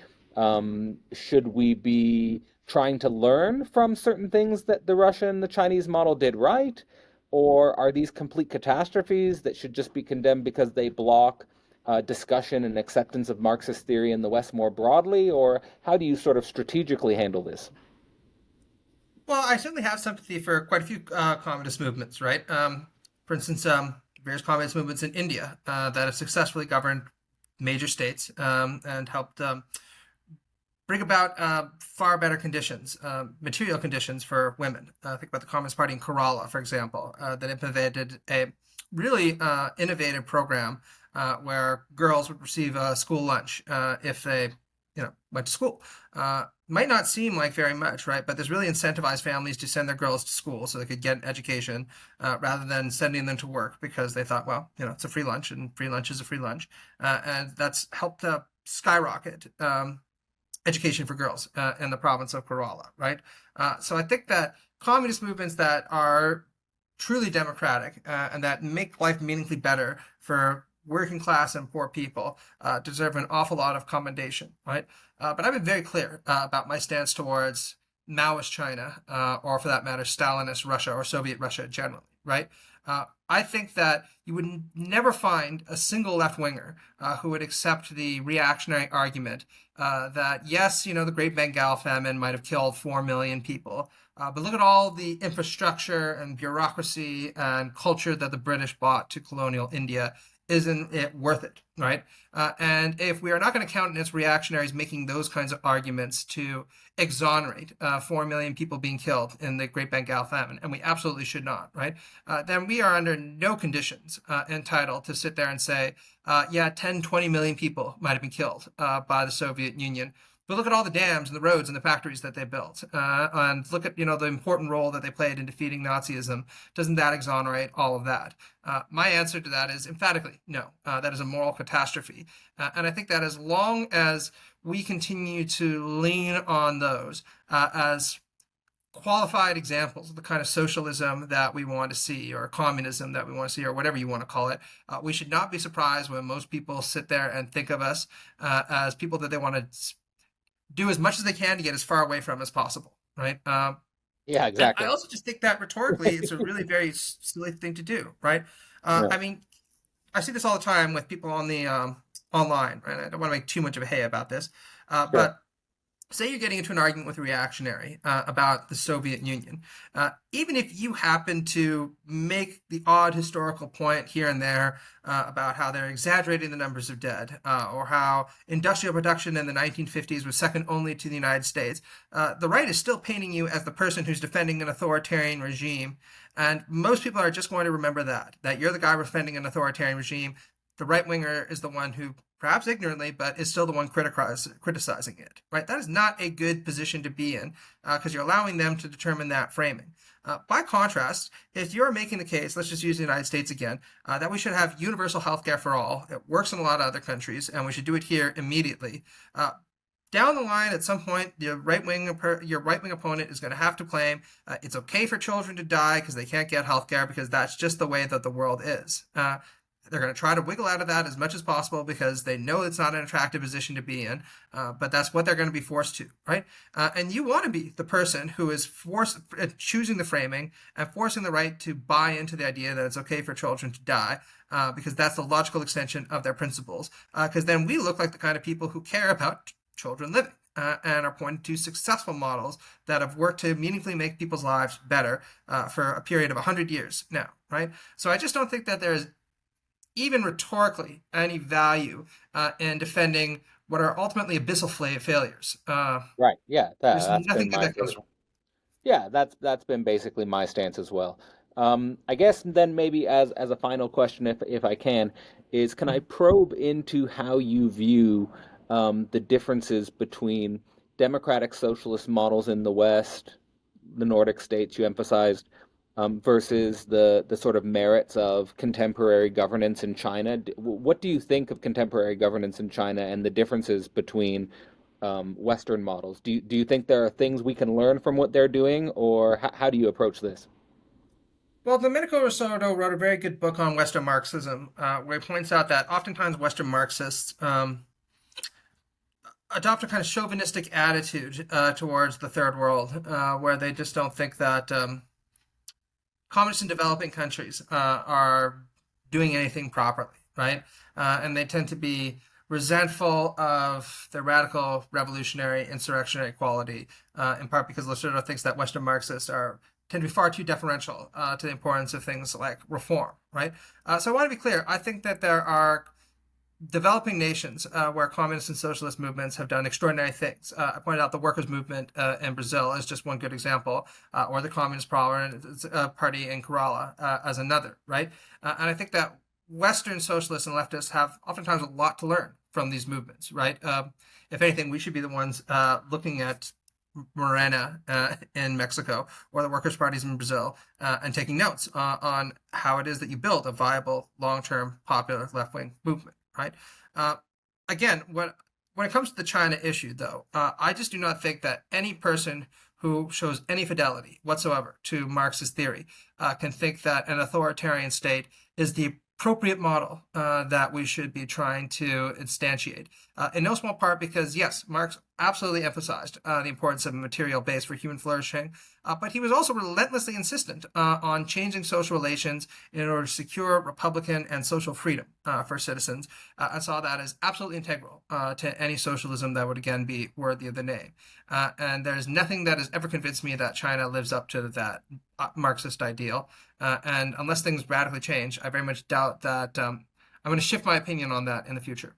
Should we be trying to learn from certain things that the Russian, the Chinese model did right? Or are these complete catastrophes that should just be condemned because they block discussion and acceptance of Marxist theory in the West more broadly? Or how do you sort of strategically handle this? Well, I certainly have sympathy for quite a few communist movements, right? For instance, various communist movements in India that have successfully governed major states and helped bring about far better conditions, material conditions for women. Think about the Communist Party in Kerala, for example, that implemented a really innovative program where girls would receive a school lunch if they, went to school. Might not seem like very much, right? But this really incentivized families to send their girls to school so they could get an education rather than sending them to work because they thought, well, it's a free lunch and free lunch is a free lunch. And that's helped skyrocket education for girls in the province of Kerala, right? So I think that communist movements that are truly democratic and that make life meaningfully better for working class and poor people deserve an awful lot of commendation, right? But I've been very clear about my stance towards Maoist China, or for that matter, Stalinist Russia or Soviet Russia generally, right? I think that you would never find a single left-winger who would accept the reactionary argument that, yes, the Great Bengal Famine might have killed 4 million people, but look at all the infrastructure and bureaucracy and culture that the British brought to colonial India. Isn't it worth it, right? And if we are not going to countenance reactionaries making those kinds of arguments to exonerate 4 million people being killed in the Great Bengal Famine, and we absolutely should not, right? Then we are under no conditions entitled to sit there and say, yeah, 10, 20 million people might have been killed by the Soviet Union. But look at all the dams and the roads and the factories that they built, and look at the important role that they played in defeating Nazism. Doesn't that exonerate all of that? My answer to that is emphatically no. That is a moral catastrophe, and I think that as long as we continue to lean on those as qualified examples of the kind of socialism that we want to see, or communism that we want to see, or whatever you want to call it, we should not be surprised when most people sit there and think of us as people that they want to do as much as they can to get as far away from as possible, right? Yeah, And I exactly. also just think that rhetorically, it's a really very silly thing to do, right? Yeah, I mean, I see this all the time with people on the online, right? I don't want to make too much of a hay about this, sure. but say you're getting into an argument with a reactionary about the Soviet Union, even if you happen to make the odd historical point here and there about how they're exaggerating the numbers of dead, or how industrial production in the 1950s was second only to the United States, the right is still painting you as the person who's defending an authoritarian regime. And most people are just going to remember that you're the guy defending an authoritarian regime. The right winger is the one who, perhaps ignorantly, but is still the one criticizing it, right? That is not a good position to be in because you're allowing them to determine that framing. By contrast, if you're making the case, let's just use the United States again, that we should have universal health care for all. It works in a lot of other countries, and we should do it here immediately. Down the line, at some point, your right-wing opponent is going to have to claim it's okay for children to die because they can't get health care because that's just the way that the world is. They're going to try to wiggle out of that as much as possible because they know it's not an attractive position to be in, but that's what they're going to be forced to, right? And you want to be the person who is choosing the framing and forcing the right to buy into the idea that it's okay for children to die, because that's the logical extension of their principles. Because then we look like the kind of people who care about children living. And are pointing to successful models that have worked to meaningfully make people's lives better for a period of 100 years now, right? So I just don't think that there's even rhetorically, any value in defending what are ultimately abyssal failures. Right. Yeah, There's that's been nothing good my that comes from. yeah, that's been basically my stance as well. I guess then maybe as a final question, if I can I probe into how you view the differences between democratic socialist models in the West, the Nordic states you emphasized, versus the sort of merits of contemporary governance in China? What do you think of contemporary governance in China and the differences between Western models? Do you think there are things we can learn from what they're doing, or how do you approach this? Well, Domenico Rosoto wrote a very good book on Western Marxism, where he points out that oftentimes Western Marxists adopt a kind of chauvinistic attitude towards the third world, where they just don't think that communists in developing countries are doing anything properly, right? And they tend to be resentful of the radical revolutionary insurrectionary quality, in part because Lacerda thinks that Western Marxists are tend to be far too deferential to the importance of things like reform, right? So I want to be clear. I think that there are developing nations where communist and socialist movements have done extraordinary things. I pointed out the workers' movement in Brazil as just one good example, or the Communist Party in Kerala as another, right? And I think that Western socialists and leftists have oftentimes a lot to learn from these movements, right? If anything, we should be the ones looking at Morena in Mexico or the workers' parties in Brazil and taking notes on how it is that you build a viable, long-term, popular left-wing movement, right? Uh, Again, when it comes to the China issue, though, I just do not think that any person who shows any fidelity whatsoever to Marxist theory can think that an authoritarian state is the appropriate model that we should be trying to instantiate. In no small part because, yes, Marx absolutely emphasized the importance of a material base for human flourishing, but he was also relentlessly insistent on changing social relations in order to secure Republican and social freedom for citizens. I saw that as absolutely integral to any socialism that would again be worthy of the name. And there's nothing that has ever convinced me that China lives up to that Marxist ideal. And unless things radically change, I very much doubt that I'm going to shift my opinion on that in the future.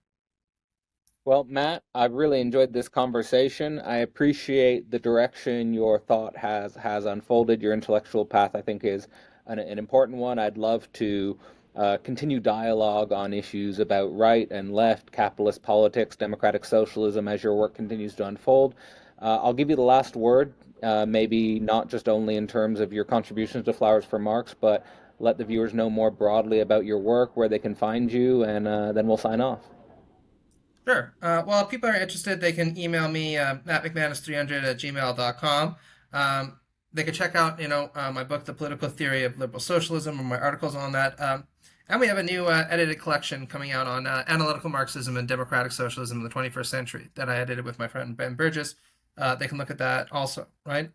Well, Matt, I've really enjoyed this conversation. I appreciate the direction your thought has unfolded. Your intellectual path, I think, is an important one. I'd love to continue dialogue on issues about right and left, capitalist politics, democratic socialism as your work continues to unfold. I'll give you the last word, maybe not just only in terms of your contributions to Flowers for Marx, but let the viewers know more broadly about your work, where they can find you, and then we'll sign off. Sure. Well, if people are interested, they can email me at McManus300 at gmail.com. They could check out, my book, The Political Theory of Liberal Socialism, or my articles on that. And we have a new edited collection coming out on analytical Marxism and democratic socialism in the 21st century that I edited with my friend Ben Burgess. They can look at that also, right?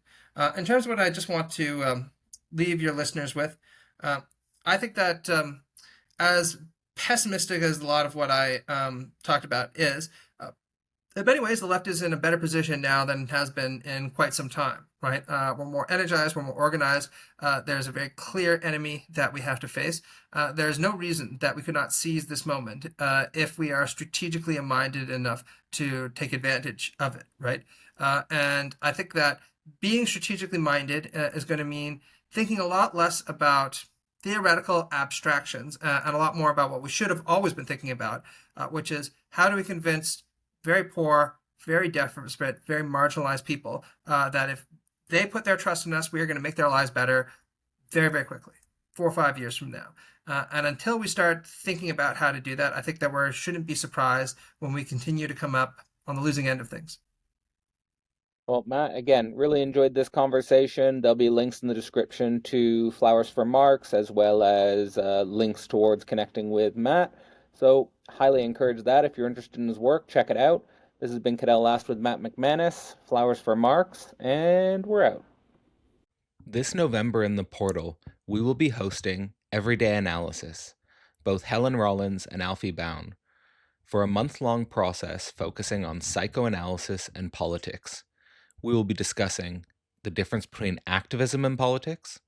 In terms of what I just want to leave your listeners with, uh, I think that as pessimistic as a lot of what I talked about is, in many ways, the left is in a better position now than it has been in quite some time, right? We're more energized, we're more organized. There's a very clear enemy that we have to face. There's no reason that we could not seize this moment if we are strategically minded enough to take advantage of it, right? And I think that being strategically minded is going to mean thinking a lot less about theoretical abstractions and a lot more about what we should have always been thinking about, which is how do we convince very poor, very desperate, very marginalized people that if they put their trust in us, we are going to make their lives better very, very quickly, 4 or 5 years from now. And until we start thinking about how to do that, I think that we shouldn't be surprised when we continue to come up on the losing end of things. Well, Matt, again, really enjoyed this conversation. There'll be links in the description to Flowers for Marx, as well as links towards connecting with Matt. So, highly encourage that. If you're interested in his work, check it out. This has been Cadell Last with Matt McManus, Flowers for Marx, and we're out. This November in the portal, we will be hosting Everyday Analysis, both Helen Rollins and Alfie Bown, for a month-long process focusing on psychoanalysis and politics. We will be discussing the difference between activism and politics,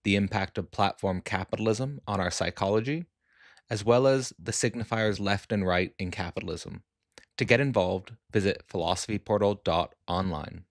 the impact of platform capitalism on our psychology, as well as the signifiers left and right in capitalism. To get involved, visit philosophyportal.online.